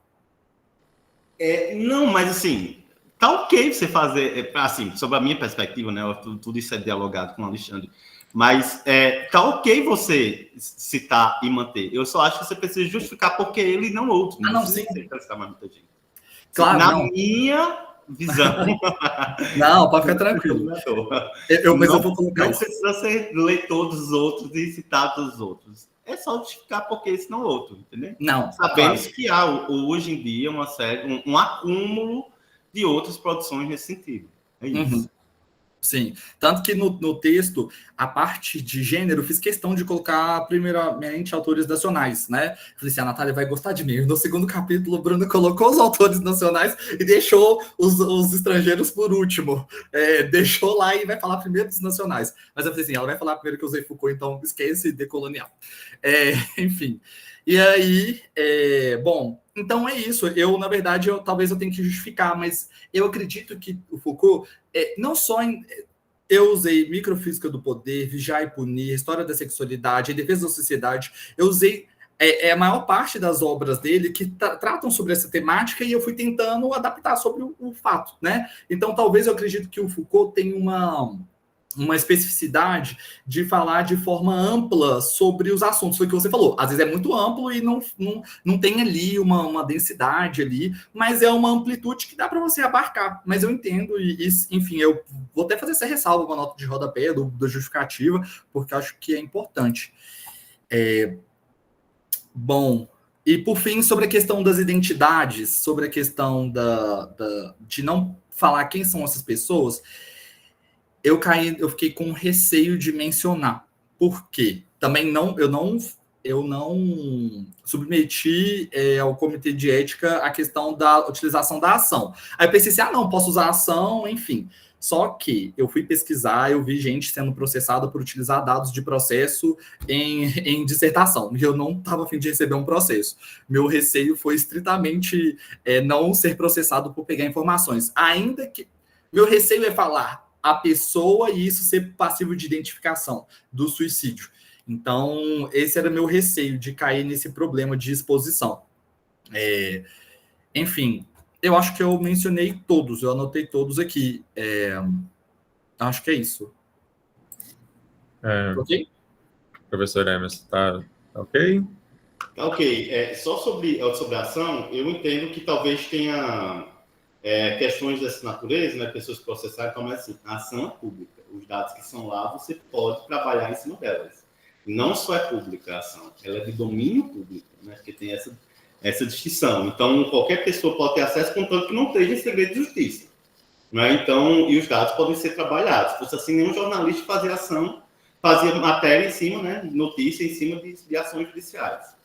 Não, mas assim, tá ok você fazer, assim, sobre a minha perspectiva, né, tudo isso é dialogado com o Alexandre, mas tá ok você citar e manter. Eu só acho que você precisa justificar porque ele e não outro. Não, sim. Mais muita gente. Claro, na minha visão. Não, pode ficar tranquilo. Mas eu vou colocar não isso. Precisa você ler todos os outros e citar todos os outros. É só justificar porque esse não é outro, entendeu? Não. Sabemos claro que há hoje em dia uma série, um acúmulo de outras produções nesse sentido. É isso. Uhum. Sim, tanto que no texto, a parte de gênero, eu fiz questão de colocar, primeiramente, autores nacionais, né? Falei assim, a Natália vai gostar de mim. No segundo capítulo, o Bruno colocou os autores nacionais e deixou os estrangeiros por último. Deixou lá e vai falar primeiro dos nacionais. Mas eu falei assim, ela vai falar primeiro que eu usei Foucault, então esquece decolonial. Enfim. E aí, bom, então é isso. Na verdade, talvez eu tenha que justificar, mas eu acredito que o Foucault, não só eu usei Microfísica do Poder, Vigiar e Punir, História da Sexualidade, a Defesa da Sociedade, eu usei a maior parte das obras dele que tratam sobre essa temática e eu fui tentando adaptar sobre o fato, né? Então, talvez eu acredito que o Foucault tem uma especificidade de falar de forma ampla sobre os assuntos. Foi o que você falou. Às vezes é muito amplo e não tem ali uma densidade ali, mas é uma amplitude que dá para você abarcar. Mas eu entendo e, enfim, eu vou até fazer essa ressalva, uma nota de rodapé da justificativa, porque eu acho que é importante. Bom, e por fim, sobre a questão das identidades, sobre a questão de não falar quem são essas pessoas, eu fiquei com receio de mencionar. Por quê? Também eu não submeti ao comitê de ética a questão da utilização da ação. Aí eu pensei assim, não, posso usar a ação, enfim. Só que eu fui pesquisar, eu vi gente sendo processada por utilizar dados de processo em dissertação. E eu não estava a fim de receber um processo. Meu receio foi estritamente não ser processado por pegar informações. Ainda que... Meu receio é falar a pessoa e isso ser passivo de identificação do suicídio. Então, esse era meu receio de cair nesse problema de exposição. Enfim, eu acho que eu mencionei todos, eu anotei todos aqui. Acho que é isso. Ok? Professor Emerson, tá ok? Tá ok. Só sobre a ação, eu entendo que talvez tenha questões dessa natureza, né, pessoas processadas, então, mas assim, a ação é pública. Os dados que são lá, você pode trabalhar em cima delas. Não só é pública a ação, ela é de domínio público, né, porque tem essa distinção. Então, qualquer pessoa pode ter acesso, contanto que não esteja em segredo de justiça. Né? Então, e os dados podem ser trabalhados. Se fosse assim, nenhum jornalista fazia matéria em cima, né, notícia em cima de ações judiciais.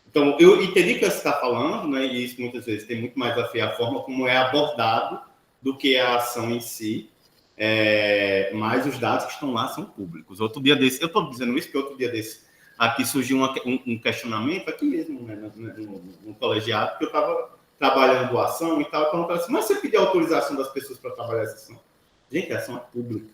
Então, eu entendi o que você está falando, né, e isso muitas vezes tem muito mais a ver a forma como é abordado do que a ação em si, mas os dados que estão lá são públicos. Outro dia desse, eu estou dizendo isso porque outro dia desse aqui surgiu um questionamento, aqui mesmo, né, no colegiado, que eu estava trabalhando a ação e tal, perguntando assim, mas você pediu autorização das pessoas para trabalhar essa ação? Gente, a ação é pública.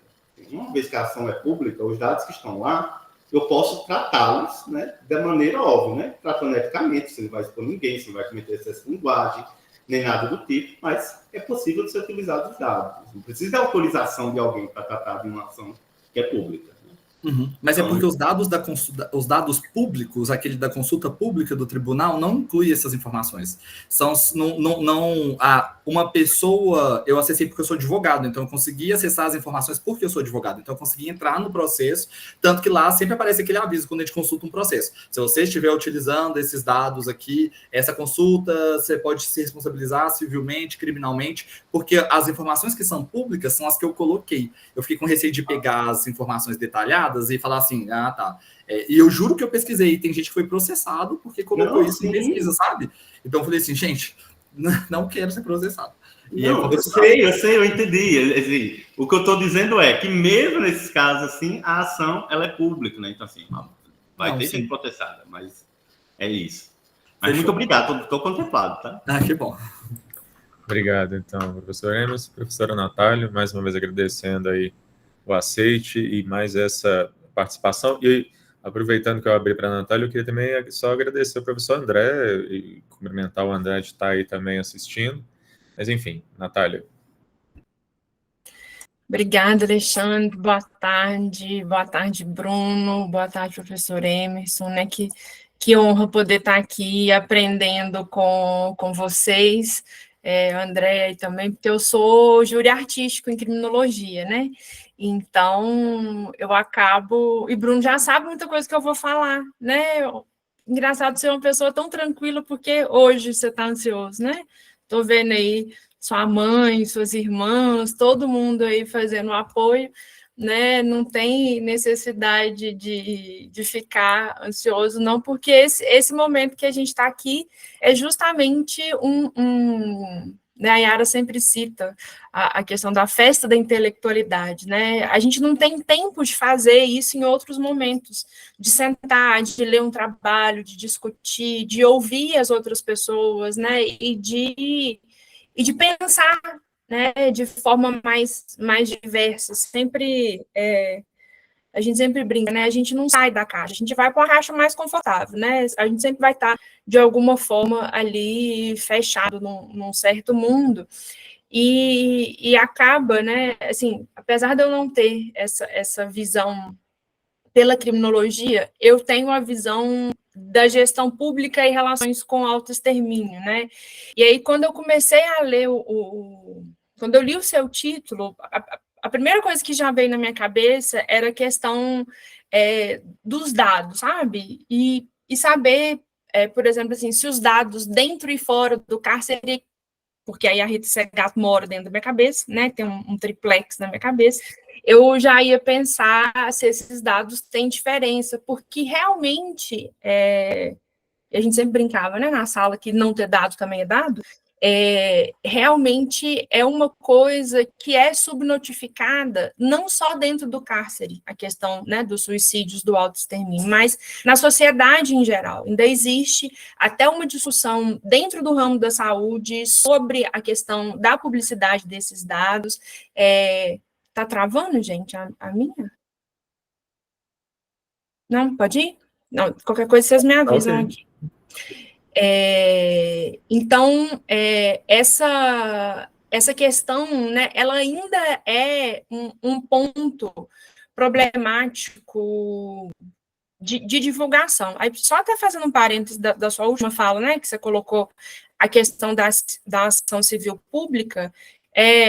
Uma vez que a ação é pública, os dados que estão lá, eu posso tratá-los, né, da maneira óbvia, né, tratando eticamente, você não vai expor ninguém, você não vai cometer excesso de linguagem, nem nada do tipo, mas é possível de ser utilizado os dados. Não precisa da autorização de alguém para tratar de uma ação que é pública. Uhum. Mas então, é porque os dados públicos, aquele da consulta pública do tribunal, não inclui essas informações. Uma pessoa, eu acessei porque eu sou advogado, então eu consegui acessar as informações porque eu sou advogado, então eu consegui entrar no processo, tanto que lá sempre aparece aquele aviso quando a gente consulta um processo. Se você estiver utilizando esses dados aqui, essa consulta, você pode se responsabilizar civilmente, criminalmente, porque as informações que são públicas são as que eu coloquei. Eu fiquei com receio de pegar as informações detalhadas e falar assim, tá. E eu juro que eu pesquisei, tem gente que foi processado porque colocou isso em pesquisa, sabe? Então eu falei assim, gente, não quero ser processado. Não, eu sei, eu entendi. Assim, o que eu estou dizendo é que mesmo nesses casos assim, a ação ela é pública, né? Então assim, vai ter gente processada, mas é isso. Mas muito obrigado, estou contemplado, tá? Que bom. Obrigado, então, professor Emerson, professora Natália, mais uma vez agradecendo aí o aceite e mais essa participação. E aproveitando que eu abri para a Natália, eu queria também só agradecer ao professor André e cumprimentar o André de estar aí também assistindo. Mas, enfim, Natália. Obrigada, Alexandre. Boa tarde, Bruno. Boa tarde, professor Emerson, né? Que honra poder estar aqui aprendendo com vocês, André também, porque eu sou júri artístico em criminologia, né? Então, eu acabo... E Bruno já sabe muita coisa que eu vou falar, né? Engraçado ser uma pessoa tão tranquila, porque hoje você está ansioso, né? Estou vendo aí sua mãe, suas irmãs, todo mundo aí fazendo apoio, né? Não tem necessidade de ficar ansioso, não, porque esse momento que a gente está aqui é justamente né, a Yara sempre cita a questão da festa da intelectualidade, né? A gente não tem tempo de fazer isso em outros momentos, de sentar, de ler um trabalho, de discutir, de ouvir as outras pessoas, né? E de pensar, né, de forma mais diversa. A gente sempre brinca, né? A gente não sai da caixa, a gente vai para uma caixa mais confortável, né? A gente sempre vai estar, de alguma forma, ali fechado num certo mundo. E acaba, né? Assim, apesar de eu não ter essa visão pela criminologia, eu tenho a visão da gestão pública e relações com autoextermínio, né? E aí, quando eu comecei a ler quando eu li o seu título, a primeira coisa que já veio na minha cabeça era a questão dos dados, sabe? E saber, por exemplo, assim, se os dados dentro e fora do cárcere, porque aí a Rita Segato mora dentro da minha cabeça, né? Tem um triplex na minha cabeça. Eu já ia pensar se esses dados têm diferença, porque realmente, a gente sempre brincava, né, na sala, que não ter dado também é dado, realmente é uma coisa que é subnotificada, não só dentro do cárcere, a questão, né, dos suicídios, do autoextermínio, mas na sociedade em geral. Ainda existe até uma discussão dentro do ramo da saúde sobre a questão da publicidade desses dados. Tá travando, gente, a minha? Não, pode ir? Não, qualquer coisa vocês me avisam aqui. Então, essa questão, né, ela ainda é um ponto problemático de divulgação. Aí, só até fazendo um parênteses da sua última fala, né, que você colocou a questão da ação civil pública,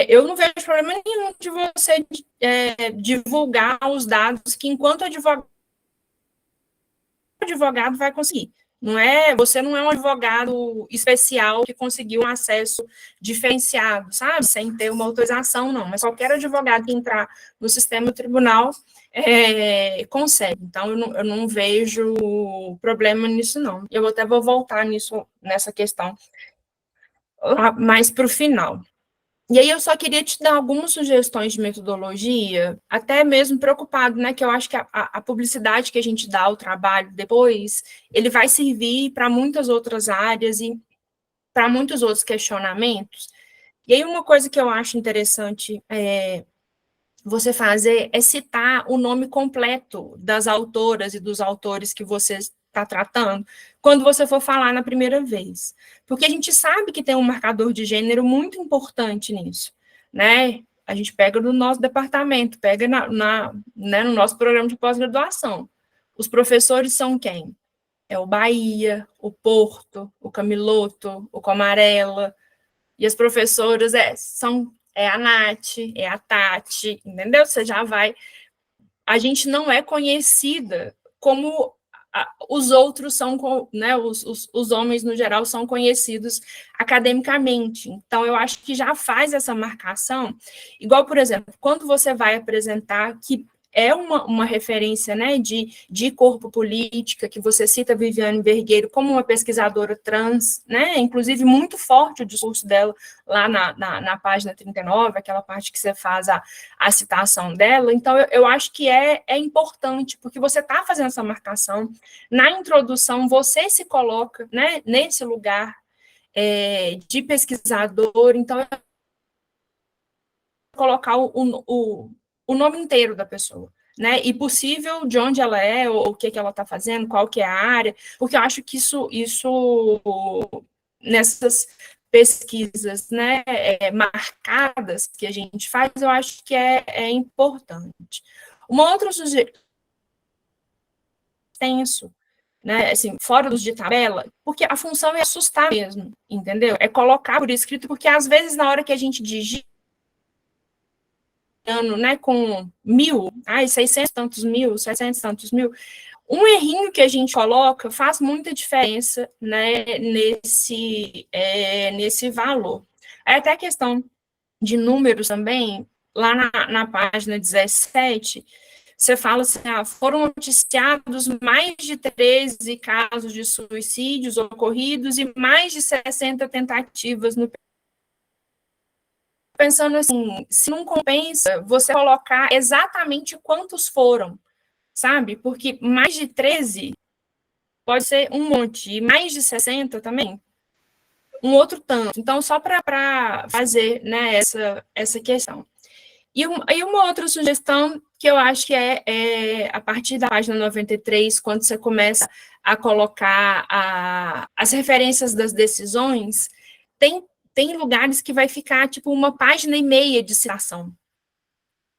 eu não vejo problema nenhum de você divulgar os dados que, enquanto advogado vai conseguir. Você não é um advogado especial que conseguiu um acesso diferenciado, sabe? Sem ter uma autorização, não. Mas qualquer advogado que entrar no sistema do tribunal consegue. Então, eu não vejo problema nisso, não. Eu até vou voltar nessa questão mais para o final. E aí eu só queria te dar algumas sugestões de metodologia, até mesmo preocupado, né, que eu acho que a publicidade que a gente dá ao trabalho depois, ele vai servir para muitas outras áreas e para muitos outros questionamentos. E aí uma coisa que eu acho interessante você fazer é citar o nome completo das autoras e dos autores que você está tratando, quando você for falar na primeira vez. Porque a gente sabe que tem um marcador de gênero muito importante nisso, né? A gente pega no nosso departamento, pega né, no nosso programa de pós-graduação. Os professores são quem? É o Bahia, o Porto, o Camiloto, o Comarela, e as professoras é a Nath, é a Tati, entendeu? Você já vai... A gente não é conhecida como os outros são, né, os homens, no geral, são conhecidos academicamente. Então, eu acho que já faz essa marcação, igual, por exemplo, quando você vai apresentar que é uma referência, né, de corpo política, que você cita Viviane Vergueiro como uma pesquisadora trans, né, inclusive muito forte o discurso dela lá na página 39, aquela parte que você faz a citação dela. Então, eu acho que é importante, porque você está fazendo essa marcação, na introdução você se coloca, né, nesse lugar de pesquisador, então, colocar o nome inteiro da pessoa, né, e possível de onde ela é, ou o que ela está fazendo, qual que é a área, porque eu acho que isso nessas pesquisas, né, marcadas que a gente faz, eu acho que é importante. Uma outra sugestão, tenso, né, assim, fora dos de tabela, porque a função é assustar mesmo, entendeu? É colocar por escrito, porque às vezes na hora que a gente digita, né, com 600 tantos mil, 700 tantos mil, um errinho que a gente coloca faz muita diferença, né, nesse valor. Aí até a questão de números também, lá na página 17, você fala assim, foram noticiados mais de 13 casos de suicídios ocorridos e mais de 60 tentativas no pensando assim, se não compensa você colocar exatamente quantos foram, sabe? Porque mais de 13 pode ser um monte, e mais de 60 também, um outro tanto. Então, só para fazer, né, essa questão. E uma outra sugestão que eu acho que é a partir da página 93, quando você começa a colocar as referências das decisões, tem lugares que vai ficar, tipo, 1,5 páginas de citação,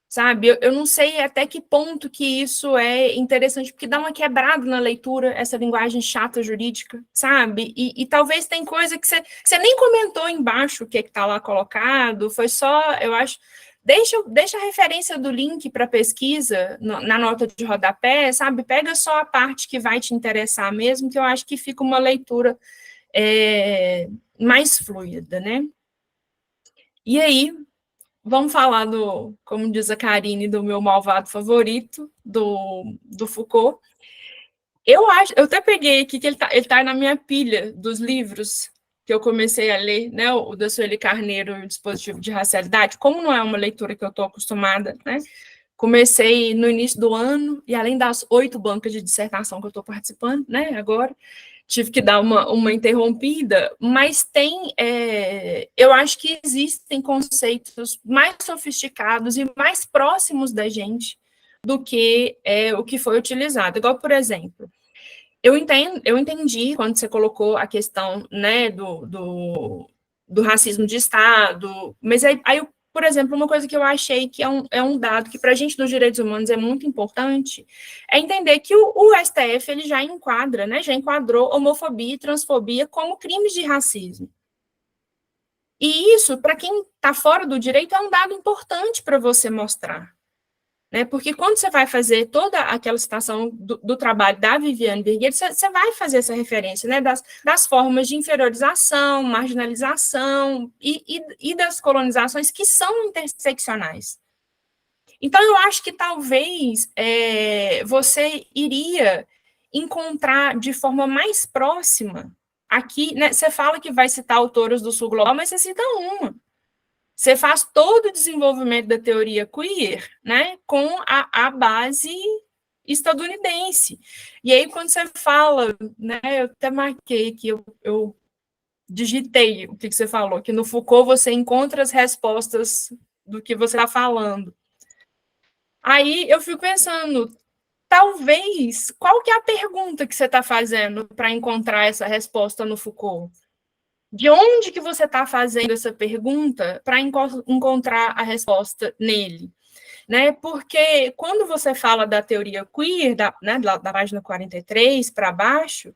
sabe? Eu não sei até que ponto que isso é interessante, porque dá uma quebrada na leitura, essa linguagem chata jurídica, sabe? E talvez tem coisa que você nem comentou embaixo o que está lá colocado, foi só, eu acho... Deixa a referência do link para pesquisa na nota de rodapé, sabe? Pega só a parte que vai te interessar mesmo, que eu acho que fica uma leitura mais fluida, né? E aí, vamos falar como diz a Karine, do meu malvado favorito, do Foucault. Eu até peguei aqui que ele tá na minha pilha dos livros que eu comecei a ler, né, o da Sueli Carneiro, o Dispositivo de Racialidade, como não é uma leitura que eu estou acostumada, né, comecei no início do ano, e além das 8 bancas de dissertação que eu estou participando, né, agora, tive que dar uma interrompida, mas eu acho que existem conceitos mais sofisticados e mais próximos da gente do que o que foi utilizado. Igual, por exemplo, eu entendi quando você colocou a questão, né, do racismo de Estado, mas aí, por exemplo, uma coisa que eu achei que é um dado que para a gente dos direitos humanos é muito importante, é entender que o STF ele já enquadra, né, já enquadrou homofobia e transfobia como crimes de racismo. E isso, para quem está fora do direito, é um dado importante para você mostrar. Né? Porque quando você vai fazer toda aquela citação do trabalho da Viviane Vergueiro, você vai fazer essa referência, né, das formas de inferiorização, marginalização e das colonizações que são interseccionais. Então, eu acho que talvez você iria encontrar de forma mais próxima, aqui, né, você fala que vai citar autoras do Sul Global, mas você cita uma. Você faz todo o desenvolvimento da teoria queer, né, com a base estadunidense. E aí, quando você fala, né, eu até marquei que eu digitei o que você falou, que no Foucault você encontra as respostas do que você está falando. Aí eu fico pensando, talvez, qual que é a pergunta que você está fazendo para encontrar essa resposta no Foucault? De onde que você está fazendo essa pergunta para encontrar a resposta nele? Né? Porque quando você fala da teoria queer, da página 43 para baixo,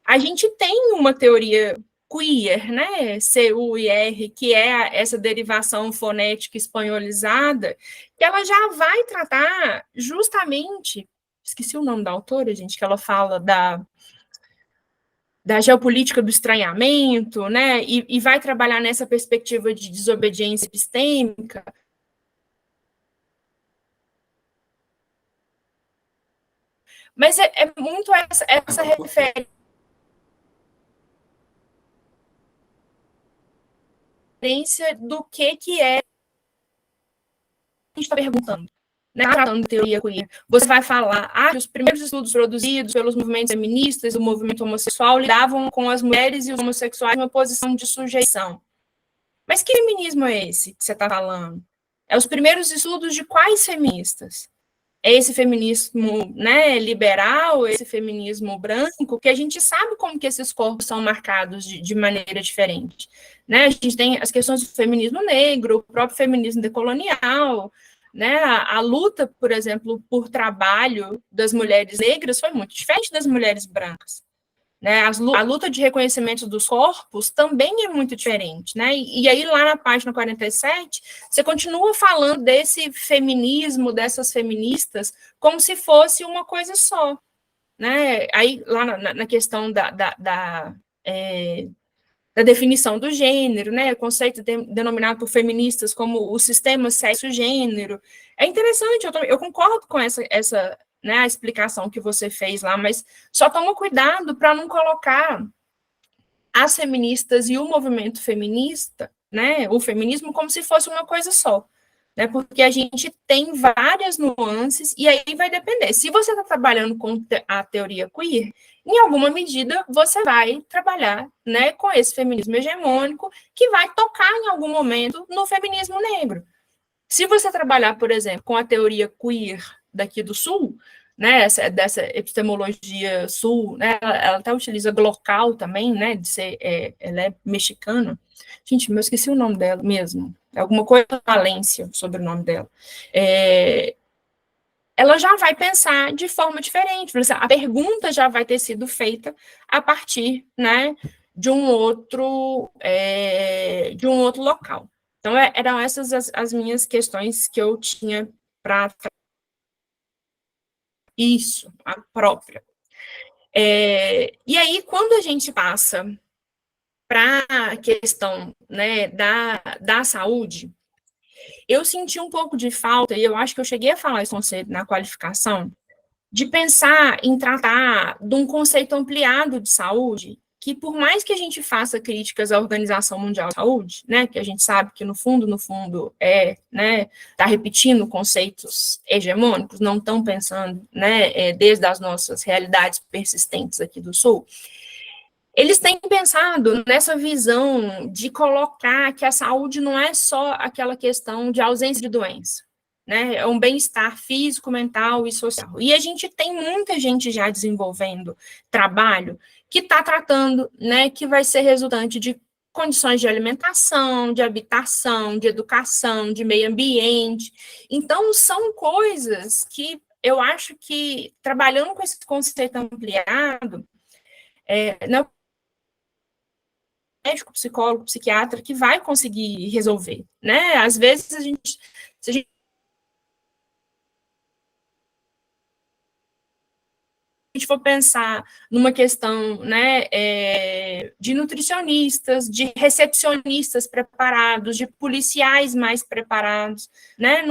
a gente tem uma teoria queer, né? C-U-I-R, que é essa derivação fonética espanholizada, que ela já vai tratar justamente, esqueci o nome da autora, gente, que ela fala da geopolítica do estranhamento, né, e vai trabalhar nessa perspectiva de desobediência epistêmica. Mas é muito essa referência do que é a gente está perguntando. Né, tratando de teoria queer, você vai falar que os primeiros estudos produzidos pelos movimentos feministas do movimento homossexual lidavam com as mulheres e os homossexuais em uma posição de sujeição. Mas que feminismo é esse que você está falando? É os primeiros estudos de quais feministas? É esse feminismo, né, liberal, esse feminismo branco, que a gente sabe como que esses corpos são marcados de maneira diferente. Né? A gente tem as questões do feminismo negro, o próprio feminismo decolonial, né? A luta, por exemplo, por trabalho das mulheres negras foi muito diferente das mulheres brancas. Né? A luta de reconhecimento dos corpos também é muito diferente. Né? E aí, lá na página 47, você continua falando desse feminismo, dessas feministas, como se fosse uma coisa só. Né? Aí, lá na questão da definição do gênero, né, o conceito denominado por feministas como o sistema sexo-gênero. É interessante, eu concordo com essa né, a explicação que você fez lá, mas só toma cuidado para não colocar as feministas e o movimento feminista, né, o feminismo, como se fosse uma coisa só. Né, porque a gente tem várias nuances, e aí vai depender. Se você está trabalhando com a teoria queer, em alguma medida você vai trabalhar, né, com esse feminismo hegemônico, que vai tocar em algum momento no feminismo negro. Se você trabalhar, por exemplo, com a teoria queer daqui do Sul, né, dessa epistemologia sul, né, ela até utiliza glocal também, né, ela é mexicana. Gente, eu esqueci o nome dela mesmo. Alguma coisa Valência sobre o nome dela. Ela já vai pensar de forma diferente. A pergunta já vai ter sido feita a partir, né, de um outro local. Então, eram essas as minhas questões que eu tinha para isso, a própria. E aí, quando a gente passa para a questão, né, da saúde, eu senti um pouco de falta, e eu acho que eu cheguei a falar isso na qualificação, de pensar em tratar de um conceito ampliado de saúde, que por mais que a gente faça críticas à Organização Mundial de Saúde, né, que a gente sabe que no fundo, né, tá repetindo conceitos hegemônicos, não estão pensando, né, desde as nossas realidades persistentes aqui do Sul, eles têm pensado nessa visão de colocar que a saúde não é só aquela questão de ausência de doença, né? É um bem-estar físico, mental e social. E a gente tem muita gente já desenvolvendo trabalho que está tratando, né, que vai ser resultante de condições de alimentação, de habitação, de educação, de meio ambiente. Então, são coisas que eu acho que, trabalhando com esse conceito ampliado, não é médico, psicólogo, psiquiatra que vai conseguir resolver, né? Às vezes, se a gente for pensar numa questão, né, de nutricionistas, de recepcionistas preparados, de policiais mais preparados, né,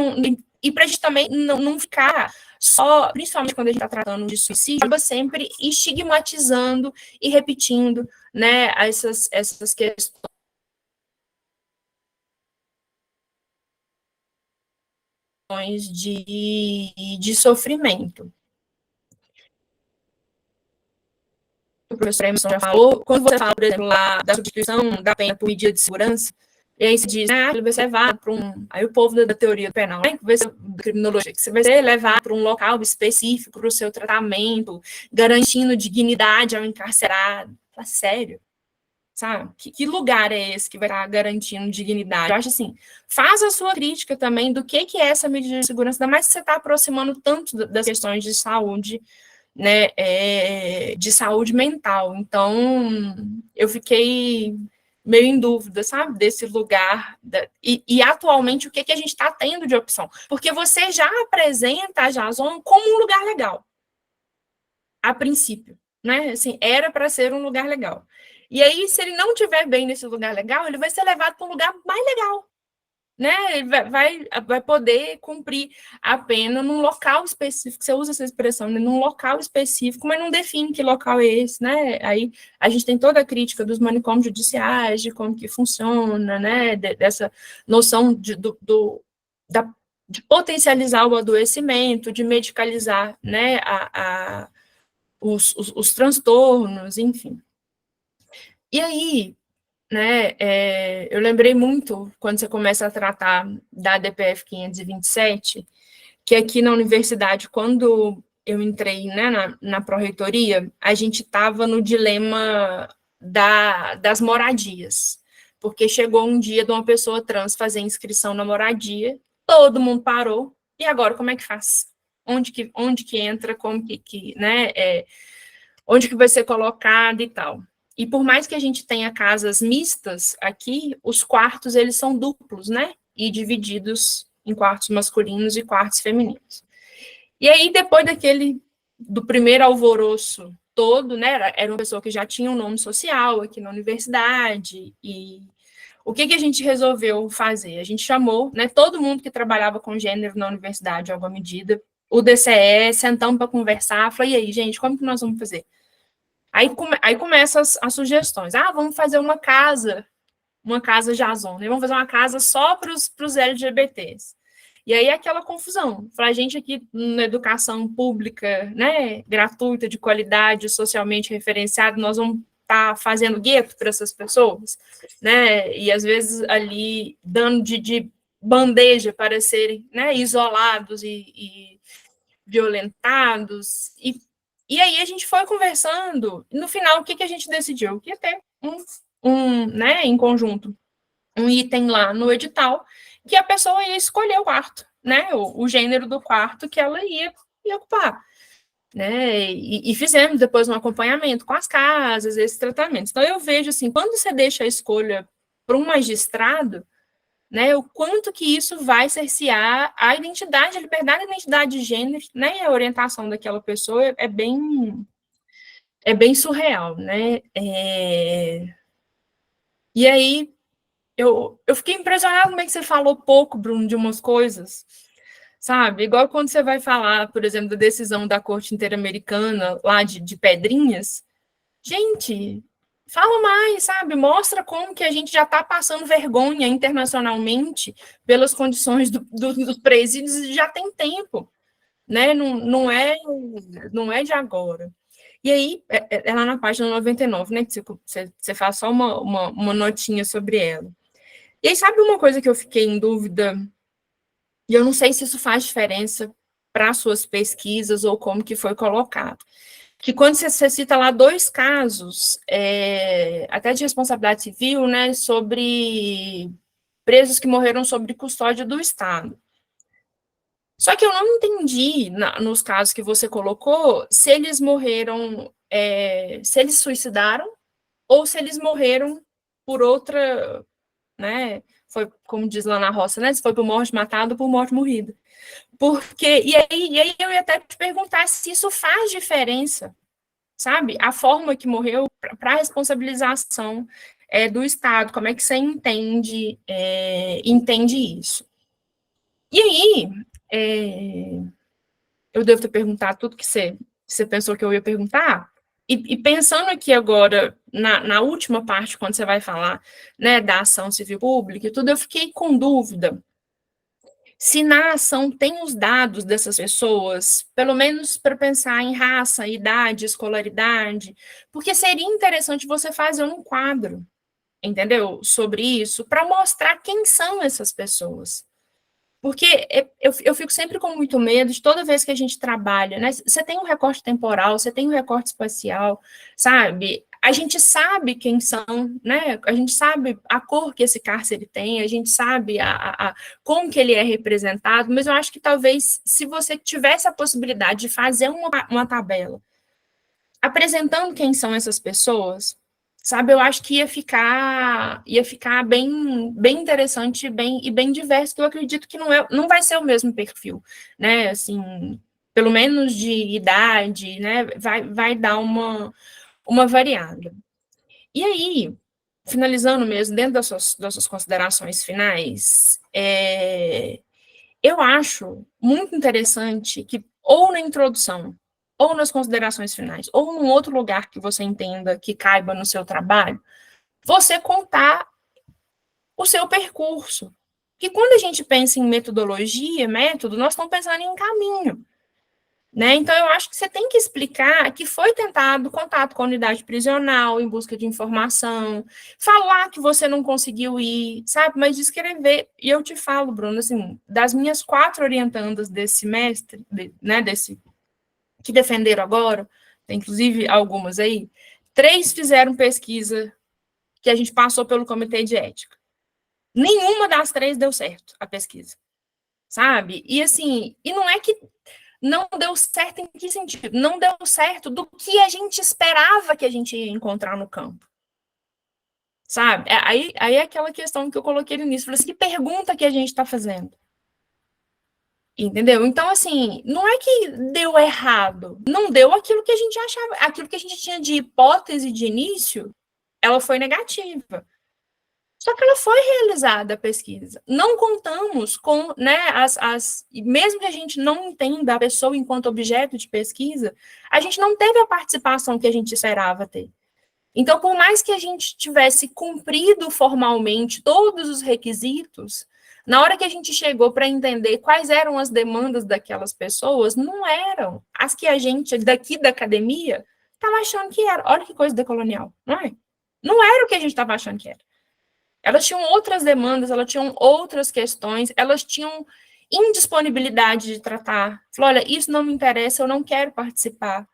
e para a gente também não ficar só, principalmente quando a gente está tratando de suicídio, acaba sempre estigmatizando e repetindo, né, essas questões de sofrimento. O professor Emerson já falou, quando você fala, por exemplo, lá da substituição da pena por medida de segurança, e aí se diz, ele vai ser levado para um... Aí o povo da teoria penal, né, que vai ser da criminologia, que você vai ser levado para um local específico para o seu tratamento, garantindo dignidade ao encarcerado. Fala, sério? Sabe? Que lugar é esse que vai estar garantindo dignidade? Eu acho assim, faz a sua crítica também do que é essa medida de segurança, ainda mais que você está aproximando tanto das questões de saúde, né, de saúde mental. Então, eu fiquei meio em dúvida, sabe, desse lugar, e atualmente o que a gente está tendo de opção, porque você já apresenta a Jason como um lugar legal, a princípio, né, assim, era para ser um lugar legal, e aí, se ele não estiver bem nesse lugar legal, ele vai ser levado para um lugar mais legal, né? Ele vai poder cumprir a pena num local específico. Você usa essa expressão, né? Num local específico, mas não define que local é esse, né? Aí a gente tem toda a crítica dos manicômios judiciais, de como que funciona, né? Dessa noção de potencializar o adoecimento, de medicalizar, né? Os transtornos, enfim. E aí, né, eu lembrei muito, quando você começa a tratar da DPF 527, que aqui na universidade, quando eu entrei, né, na pró-reitoria, a gente estava no dilema das moradias, porque chegou um dia de uma pessoa trans fazer inscrição na moradia, todo mundo parou, e agora como é que faz? Onde que entra, como que né, onde que vai ser colocado e tal. E por mais que a gente tenha casas mistas aqui, os quartos, eles são duplos, né? E divididos em quartos masculinos e quartos femininos. E aí, depois do primeiro alvoroço todo, né? Era uma pessoa que já tinha um nome social aqui na universidade. E o que a gente resolveu fazer? A gente chamou, né, todo mundo que trabalhava com gênero na universidade, em alguma medida, o DCE, sentamos para conversar, falei, e aí, gente, como que nós vamos fazer? Aí começam as sugestões. Vamos fazer uma casa Jason, né? Vamos fazer uma casa só para os LGBTs. E aí aquela confusão. Para a gente aqui na educação pública, né, gratuita, de qualidade, socialmente referenciada, nós vamos estar fazendo gueto para essas pessoas, né? E às vezes ali dando de bandeja para serem, né, isolados e violentados. E aí a gente foi conversando, e no final, o que a gente decidiu? Que ia ter né, em conjunto, um item lá no edital, que a pessoa ia escolher o quarto, né, o gênero do quarto que ela ia ocupar, né, e fizemos depois um acompanhamento com as casas, esses tratamentos. Então, eu vejo assim, quando você deixa a escolha para um magistrado, né, o quanto que isso vai cercear a identidade, a liberdade da identidade de gênero, né, e a orientação daquela pessoa é bem surreal, né, E aí, eu fiquei impressionada como é que você falou pouco, Bruno, de umas coisas, sabe, igual quando você vai falar, por exemplo, da decisão da Corte Interamericana, lá de Pedrinhas, gente... Fala mais, sabe? Mostra como que a gente já está passando vergonha internacionalmente pelas condições dos presídios já tem tempo, né? Não é de agora. E aí, é lá na página 99, né? Que você faz só uma notinha sobre ela. E aí, sabe uma coisa que eu fiquei em dúvida e eu não sei se isso faz diferença para as suas pesquisas ou como que foi colocado. Que quando você cita lá 2 casos, até de responsabilidade civil, né, sobre presos que morreram sob custódia do Estado. Só que eu não entendi, nos casos que você colocou, se eles morreram, se eles suicidaram, ou se eles morreram por outra, né, foi como diz lá na roça, né, se foi por morte matada ou por morte morrida. Porque, e aí eu ia até te perguntar se isso faz diferença, sabe? A forma que morreu para a responsabilização do Estado, como é que você entende isso? E aí, eu devo ter perguntado tudo que você pensou que eu ia perguntar, e pensando aqui agora, na última parte, quando você vai falar, né, da ação civil pública e tudo, eu fiquei com dúvida se na ação tem os dados dessas pessoas, pelo menos para pensar em raça, idade, escolaridade, porque seria interessante você fazer um quadro, entendeu? Sobre isso, para mostrar quem são essas pessoas. Porque eu fico sempre com muito medo de toda vez que a gente trabalha, né? Você tem um recorte temporal, você tem um recorte espacial, sabe? A gente sabe quem são, né? A gente sabe a cor que esse cárcere tem, a gente sabe como que ele é representado, mas eu acho que talvez, se você tivesse a possibilidade de fazer uma tabela apresentando quem são essas pessoas, sabe, eu acho que ia ficar bem interessante e bem diverso, que eu acredito que não vai ser o mesmo perfil, né, assim, pelo menos de idade, né, vai dar uma variada. E aí, finalizando mesmo, dentro das suas considerações finais, eu acho muito interessante que, ou na introdução, ou nas considerações finais, ou num outro lugar que você entenda que caiba no seu trabalho, você contar o seu percurso. Que quando a gente pensa em metodologia, método, nós estamos pensando em caminho. Né? Então, eu acho que você tem que explicar que foi tentado contato com a unidade prisional em busca de informação, falar que você não conseguiu ir, sabe? Mas descrever. E eu te falo, Bruno, assim, das minhas 4 orientandas desse semestre, né, que defenderam agora, tem inclusive algumas aí, 3 fizeram pesquisa que a gente passou pelo comitê de ética. Nenhuma das 3 deu certo, a pesquisa, sabe? E assim, e não é que não deu certo em que sentido? Não deu certo do que a gente esperava que a gente ia encontrar no campo. Sabe? Aí é aquela questão que eu coloquei no início. Falei assim, que pergunta que a gente está fazendo? Entendeu? Então, assim, não é que deu errado. Não deu aquilo que a gente achava. Aquilo que a gente tinha de hipótese de início, ela foi negativa. Só que ela foi realizada, a pesquisa. Não contamos com, né, mesmo que a gente não entenda a pessoa enquanto objeto de pesquisa, a gente não teve a participação que a gente esperava ter. Então, por mais que a gente tivesse cumprido formalmente todos os requisitos, na hora que a gente chegou para entender quais eram as demandas daquelas pessoas, não eram as que a gente, daqui da academia, estava achando que era. Olha que coisa decolonial, não é? Não era o que a gente estava achando que era. Elas tinham outras demandas, elas tinham outras questões, elas tinham indisponibilidade de tratar. Falou, olha, isso não me interessa, eu não quero participar.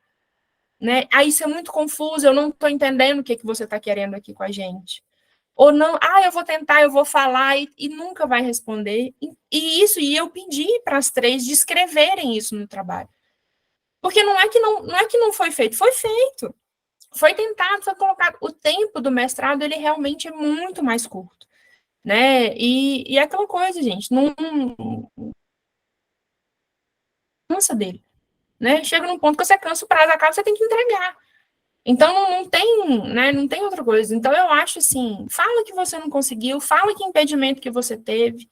Né? Aí isso é muito confuso, eu não estou entendendo o que você está querendo aqui com a gente. Ou não, eu vou tentar, eu vou falar e nunca vai responder. E eu pedi para as 3 descreverem isso no trabalho. Porque não é que não foi feito, foi feito. Foi tentado, foi colocado. O tempo do mestrado, ele realmente é muito mais curto, né? E é aquela coisa, gente, não cansa dele, né? Chega num ponto que você cansa, o prazo acaba, você tem que entregar. Então, não tem, né? Não tem outra coisa. Então, eu acho assim, fala que você não conseguiu, fala que impedimento que você teve,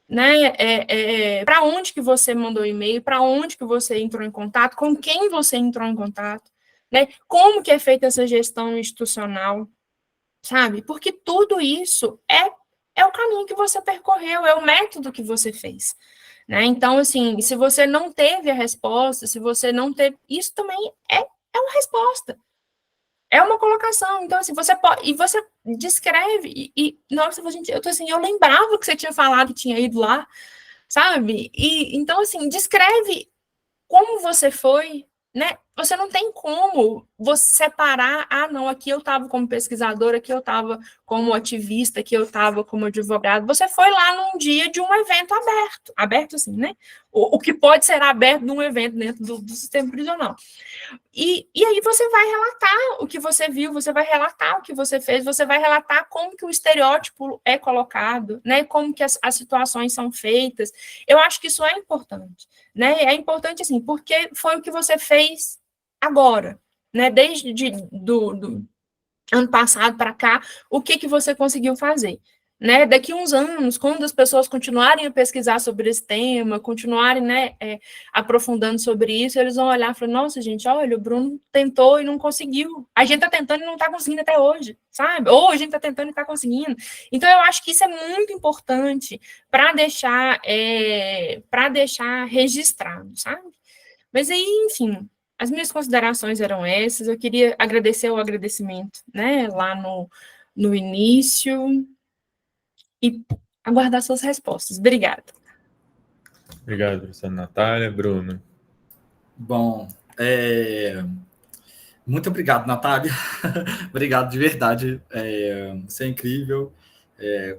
né? Para onde que você mandou e-mail, para onde que você entrou em contato, com quem você entrou em contato. Né? Como que é feita essa gestão institucional, sabe? Porque tudo isso é o caminho que você percorreu, é o método que você fez, né? Então, assim, se você não teve a resposta, se você não teve, isso também é uma resposta, é uma colocação. Então, assim, você pode, e você descreve, nossa, gente, eu tô assim, eu lembrava que você tinha falado que tinha ido lá, sabe? E então, assim, descreve como você foi, né? Você não tem como você separar, não, aqui eu estava como pesquisadora, aqui eu estava como ativista, aqui eu estava como advogado. Você foi lá num dia de um evento aberto assim, né? O que pode ser aberto num evento dentro do sistema prisional. E aí você vai relatar o que você viu, você vai relatar o que você fez, você vai relatar como que o estereótipo é colocado, né? Como que as situações são feitas. Eu acho que isso é importante, né? É importante, assim, porque foi o que você fez agora, né? Desde do ano passado para cá, o que você conseguiu fazer. Né? Daqui uns anos, quando as pessoas continuarem a pesquisar sobre esse tema, continuarem, né, aprofundando sobre isso, eles vão olhar e falar, nossa, gente, olha, o Bruno tentou e não conseguiu. A gente está tentando e não está conseguindo até hoje, sabe? Ou a gente está tentando e está conseguindo. Então, eu acho que isso é muito importante para deixar registrado, sabe? Mas aí, enfim, as minhas considerações eram essas. Eu queria agradecer o agradecimento, né, lá no início, e aguardar suas respostas. Obrigada. Obrigado, professora Natália. Bruno. Bom, muito obrigado, Natália. Obrigado de verdade. Você é incrível,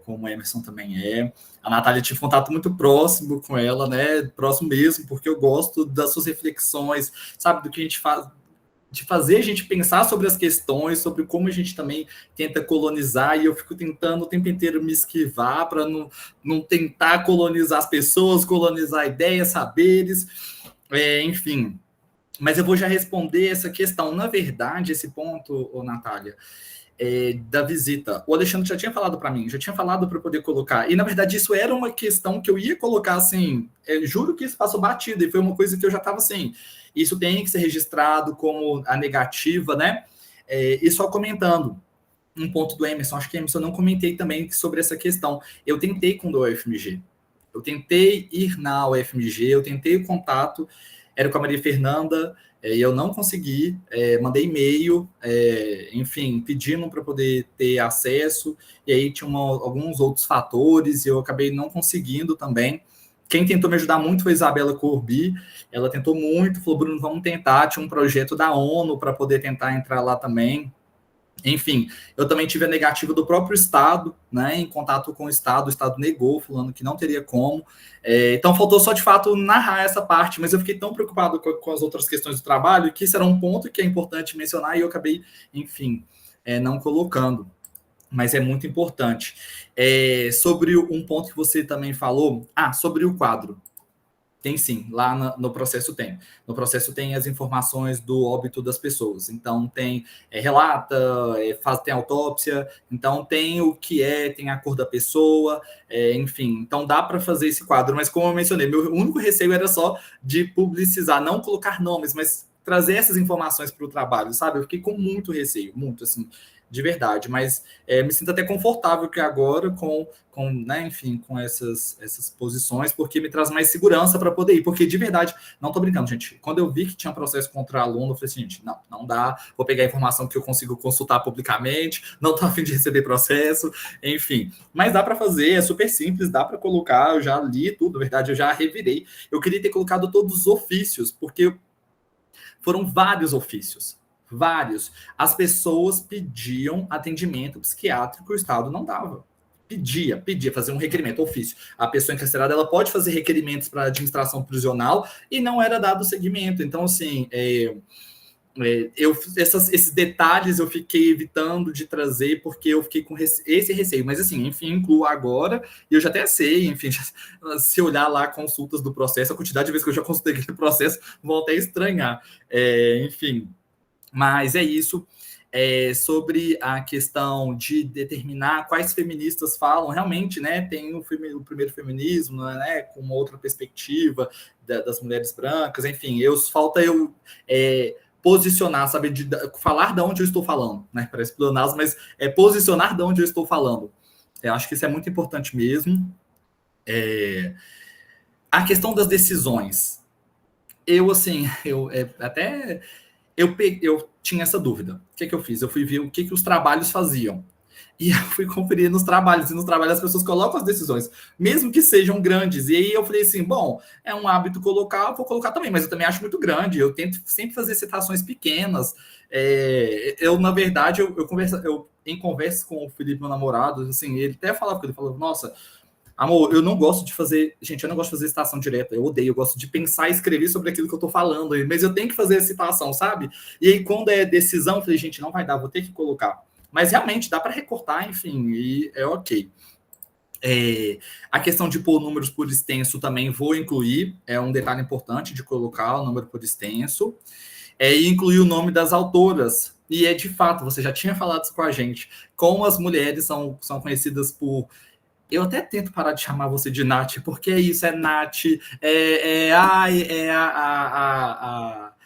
como o Emerson também é. A Natália, tive contato muito próximo com ela, né? Próximo mesmo, porque eu gosto das suas reflexões, sabe, do que a gente faz, de fazer a gente pensar sobre as questões, sobre como a gente também tenta colonizar, e eu fico tentando o tempo inteiro me esquivar para não tentar colonizar as pessoas, colonizar ideias, saberes, enfim. Mas eu vou já responder essa questão. Na verdade, esse ponto, Natália, da visita, o Alexandre já tinha falado para mim, já tinha falado para poder colocar, e na verdade isso era uma questão que eu ia colocar assim, juro que isso passou batido, e foi uma coisa que eu já estava assim, isso tem que ser registrado como a negativa, né? E só comentando um ponto do Emerson, acho que Emerson, eu não comentei também sobre essa questão. Eu tentei com o UFMG, eu tentei ir na UFMG, eu tentei o contato, era com a Maria Fernanda, e eu não consegui, mandei e-mail, enfim, pedindo para poder ter acesso, e aí tinha alguns outros fatores, e eu acabei não conseguindo também. Quem tentou me ajudar muito foi a Isabela Corbi, ela tentou muito, falou, Bruno, vamos tentar, tinha um projeto da ONU para poder tentar entrar lá também. Enfim, eu também tive a negativa do próprio Estado, né, em contato com o Estado negou, falando que não teria como. Então, faltou só, de fato, narrar essa parte, mas eu fiquei tão preocupado com as outras questões do trabalho, que isso era um ponto que é importante mencionar, e eu acabei, enfim, não colocando. Mas é muito importante. Sobre um ponto que você também falou, sobre o quadro. Tem sim, lá no processo tem. No processo tem as informações do óbito das pessoas. Então, tem relata, tem autópsia, então tem o que tem a cor da pessoa, enfim. Então, dá para fazer esse quadro. Mas, como eu mencionei, meu único receio era só de publicizar, não colocar nomes, mas trazer essas informações para o trabalho, sabe? Eu fiquei com muito receio, muito, assim, de verdade. Mas me sinto até confortável que agora né, enfim, com essas posições, porque me traz mais segurança para poder ir, porque de verdade, não tô brincando, gente, quando eu vi que tinha processo contra aluno, eu falei assim, gente, não dá, vou pegar a informação que eu consigo consultar publicamente, não tô a fim de receber processo, enfim, mas dá para fazer, é super simples, dá para colocar, eu já li tudo, na verdade, eu já revirei, eu queria ter colocado todos os ofícios, porque foram vários ofícios, vários, as pessoas pediam atendimento psiquiátrico, o Estado não dava. Pedia fazer um requerimento, ofício. A pessoa encarcerada, ela pode fazer requerimentos para a administração prisional e não era dado seguimento. Então, assim, esses detalhes eu fiquei evitando de trazer porque eu fiquei com esse receio. Mas, assim, enfim, incluo agora e eu já até sei, enfim, se olhar lá consultas do processo, a quantidade de vezes que eu já consultei aquele processo, vão até estranhar. Enfim, mas é isso. Sobre a questão de determinar quais feministas falam, realmente, né, tem o primeiro feminismo, né, com uma outra perspectiva das mulheres brancas, enfim, falta eu posicionar, sabe, falar de onde eu estou falando, né, parece pleonasmo, mas posicionar de onde eu estou falando. Eu acho que isso é muito importante mesmo. A questão das decisões, eu tinha essa dúvida. O que eu fiz? Eu fui ver o que os trabalhos faziam. E eu fui conferir nos trabalhos, e nos trabalhos as pessoas colocam as decisões, mesmo que sejam grandes. E aí eu falei assim, bom, é um hábito colocar, eu vou colocar também, mas eu também acho muito grande. Eu tento sempre fazer citações pequenas. Na verdade, em conversa com o Felipe, meu namorado, assim, ele até falava, ele falou, nossa, amor, eu não gosto de fazer. Gente, eu não gosto de fazer citação direta. Eu odeio. Eu gosto de pensar e escrever sobre aquilo que eu tô falando. Mas eu tenho que fazer a citação, sabe? E aí, quando é decisão, eu falei, gente, não vai dar, vou ter que colocar. Mas realmente dá para recortar, enfim, e é ok. A questão de pôr números por extenso também vou incluir. É um detalhe importante de colocar o número por extenso. E incluir o nome das autoras. E de fato, você já tinha falado isso com a gente. Como as mulheres são conhecidas por eu até tento parar de chamar você de Nath, porque é isso, é Nath,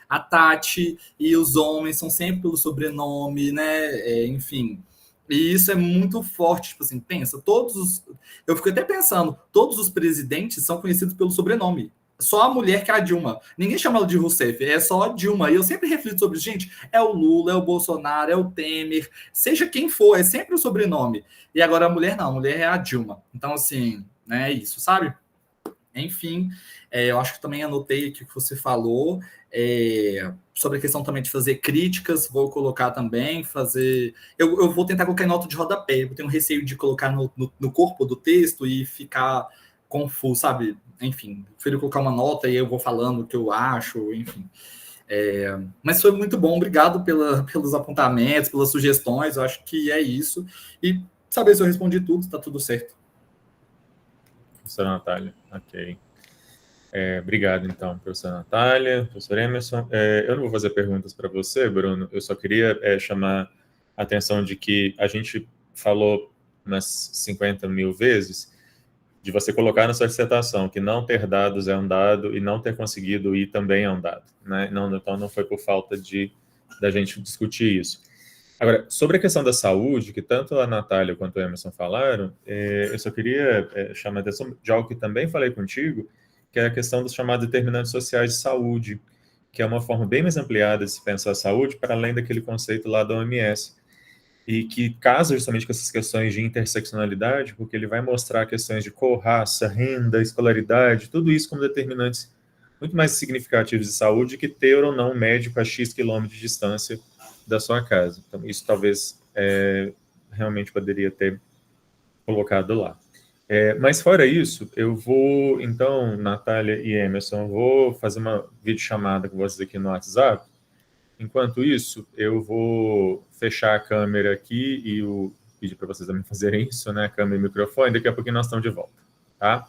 a Tati, e os homens são sempre pelo sobrenome, né? Enfim. E isso é muito forte, tipo assim, pensa, eu fico até pensando, todos os presidentes são conhecidos pelo sobrenome. Só a mulher que é a Dilma. Ninguém chama ela de Rousseff, é só a Dilma. E eu sempre reflito sobre, gente, é o Lula, é o Bolsonaro, é o Temer, seja quem for, é sempre o sobrenome. E agora a mulher não, a mulher é a Dilma. Então, assim, né, é isso, sabe? Enfim, eu acho que também anotei aqui o que você falou, sobre a questão também de fazer críticas, vou colocar também, fazer. Eu vou tentar colocar em nota de rodapé, eu tenho receio de colocar no corpo do texto e ficar confuso, sabe? Enfim, prefiro colocar uma nota e eu vou falando o que eu acho, enfim. Mas foi muito bom, obrigado pelos apontamentos, pelas sugestões, eu acho que é isso. E saber se eu respondi tudo, está tudo certo. Professora Natália, ok. Obrigado, então, professora Natália, professor Emerson. Eu não vou fazer perguntas para você, Bruno, eu só queria chamar a atenção de que a gente falou umas 50 mil vezes de você colocar na sua dissertação que não ter dados é um dado e não ter conseguido ir também é um dado, né? Não, então não foi por falta da gente discutir isso. Agora, sobre a questão da saúde, que tanto a Natália quanto o Emerson falaram, eu só queria chamar a atenção de algo que também falei contigo, que é a questão dos chamados determinantes sociais de saúde, que é uma forma bem mais ampliada de se pensar a saúde, para além daquele conceito lá da OMS, e que casa justamente com essas questões de interseccionalidade, porque ele vai mostrar questões de cor, raça, renda, escolaridade, tudo isso como determinantes muito mais significativos de saúde que ter ou não um médico a X quilômetros de distância da sua casa. Então, isso talvez realmente poderia ter colocado lá. Mas fora isso, eu vou, então, Natália e Emerson, vou fazer uma videochamada com vocês aqui no WhatsApp. Enquanto isso, eu vou fechar a câmera aqui e pedir para vocês também fazerem isso, né? Câmera e microfone. Daqui a pouquinho nós estamos de volta, tá?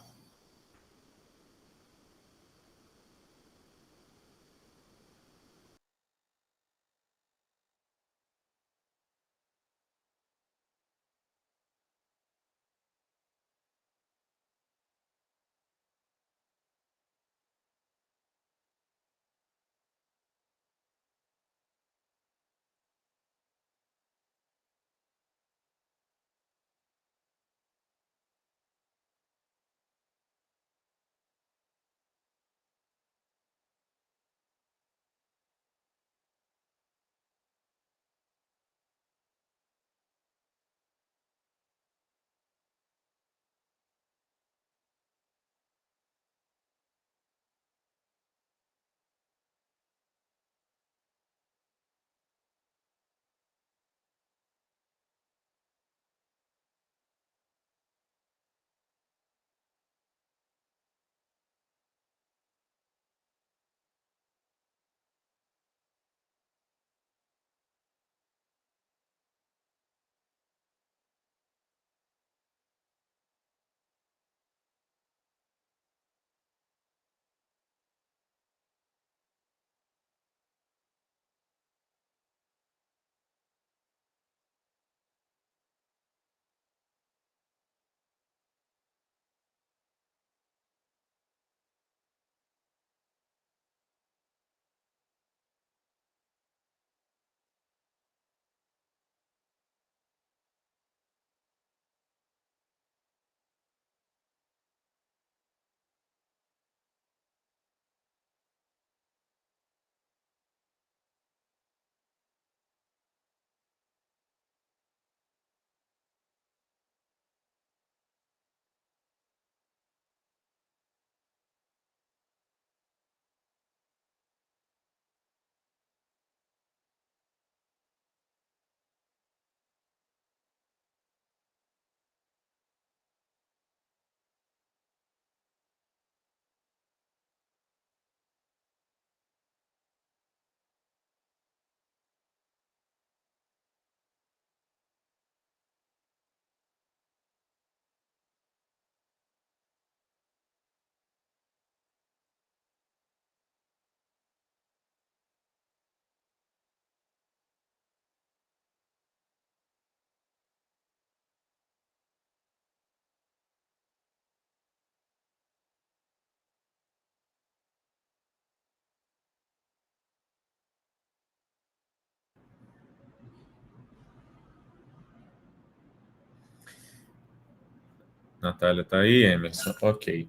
Natália está aí, Emerson, ok.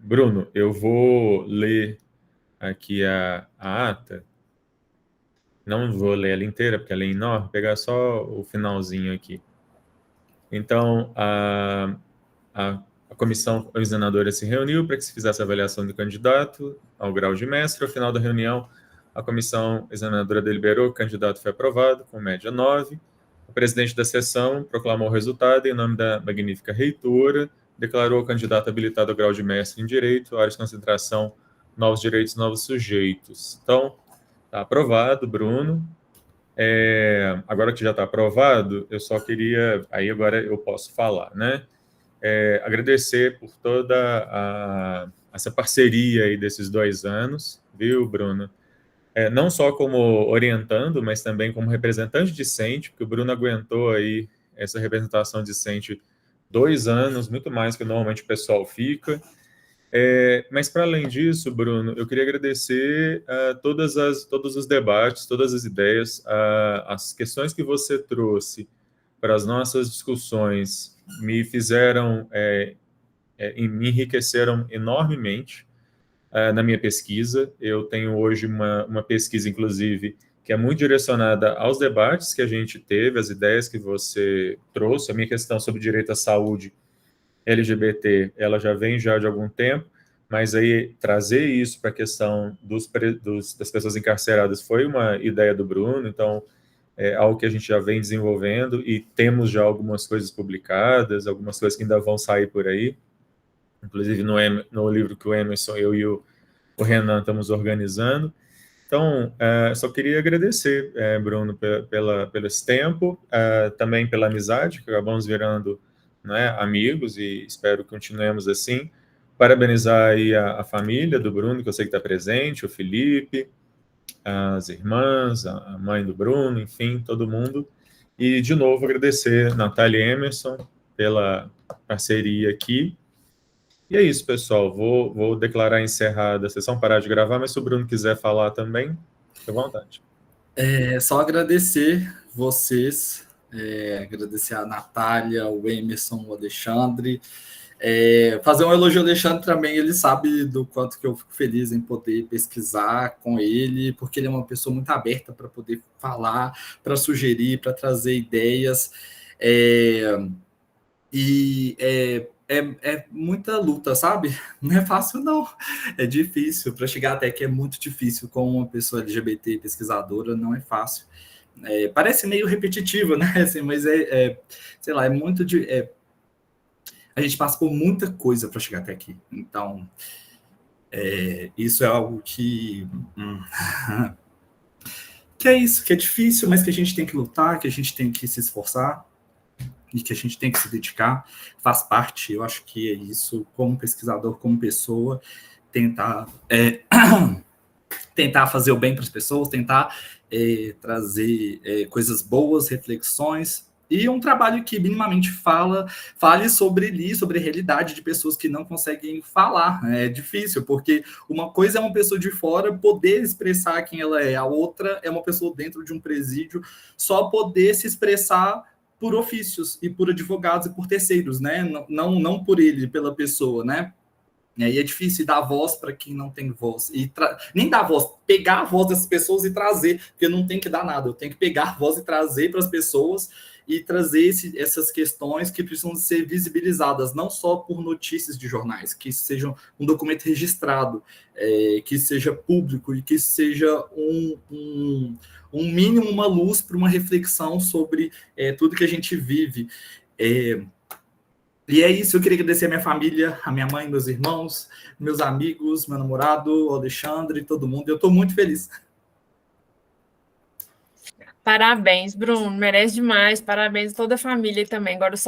Bruno, eu vou ler aqui a ata, não vou ler ela inteira, porque ela é enorme, vou pegar só o finalzinho aqui. Então, a comissão examinadora se reuniu para que se fizesse a avaliação do candidato ao grau de mestre. Ao final da reunião, a comissão examinadora deliberou que o candidato foi aprovado, com média 9. O presidente da sessão proclamou o resultado e, em nome da magnífica reitora, declarou o candidato habilitado ao grau de mestre em Direito, área de concentração, novos direitos, novos sujeitos. Então, está aprovado, Bruno. Agora que já está aprovado, eu só queria... Aí agora eu posso falar, né? Agradecer por toda essa parceria aí desses 2 anos, viu, Bruno? Não só como orientando, mas também como representante discente, porque o Bruno aguentou aí essa representação discente 2 anos, muito mais que normalmente o pessoal fica. Mas, para além disso, Bruno, eu queria agradecer todos os debates, todas as ideias, as questões que você trouxe para as nossas discussões me fizeram, me enriqueceram enormemente na minha pesquisa. Eu tenho hoje uma pesquisa, inclusive, que é muito direcionada aos debates que a gente teve, as ideias que você trouxe. A minha questão sobre direito à saúde LGBT, ela já vem já de algum tempo, mas aí trazer isso para a questão das pessoas encarceradas foi uma ideia do Bruno, então é algo que a gente já vem desenvolvendo e temos já algumas coisas publicadas, algumas coisas que ainda vão sair por aí, inclusive no livro que o Emerson, eu e o Renan estamos organizando. Então, só queria agradecer, Bruno, pelo esse tempo, também pela amizade, que acabamos virando, né, amigos, e espero que continuemos assim. Parabenizar aí a família do Bruno, que eu sei que está presente, o Felipe, as irmãs, a mãe do Bruno, enfim, todo mundo. E, de novo, agradecer Natália e Emerson pela parceria aqui. E é isso, pessoal. Vou declarar encerrada a sessão, parar de gravar, mas se o Bruno quiser falar também, fique à vontade. Só agradecer vocês, agradecer a Natália, o Emerson, o Alexandre. Fazer um elogio ao Alexandre também, ele sabe do quanto que eu fico feliz em poder pesquisar com ele, porque ele é uma pessoa muito aberta para poder falar, para sugerir, para trazer ideias. É muita luta, sabe? Não é fácil, não. É difícil. Para chegar até aqui é muito difícil com uma pessoa LGBT pesquisadora, não é fácil. Parece meio repetitivo, né? Assim, mas sei lá, é muito a gente passa por muita coisa para chegar até aqui. Então, isso é algo que é isso, que é difícil, mas que a gente tem que lutar, que a gente tem que se esforçar e que a gente tem que se dedicar. Faz parte, eu acho que é isso, como pesquisador, como pessoa, tentar fazer o bem para as pessoas, tentar trazer coisas boas, reflexões, e um trabalho que minimamente fale sobre a realidade de pessoas que não conseguem falar. É difícil, porque uma coisa é uma pessoa de fora poder expressar quem ela é, a outra é uma pessoa dentro de um presídio só poder se expressar por ofícios e por advogados e por terceiros, né? Não por ele, pela pessoa, né? E aí é difícil dar voz para quem não tem voz. Nem dar voz, pegar a voz dessas pessoas e trazer, porque eu não tenho que dar nada, eu tenho que pegar a voz e trazer para as pessoas e trazer essas questões que precisam ser visibilizadas, não só por notícias de jornais, que isso seja um documento registrado, que seja público e que seja um mínimo, uma luz para uma reflexão sobre tudo que a gente vive. E é isso, eu queria agradecer a minha família, a minha mãe, meus irmãos, meus amigos, meu namorado, o Alexandre, todo mundo. Eu estou muito feliz. Parabéns, Bruno, merece demais. Parabéns a toda a família também. Agora só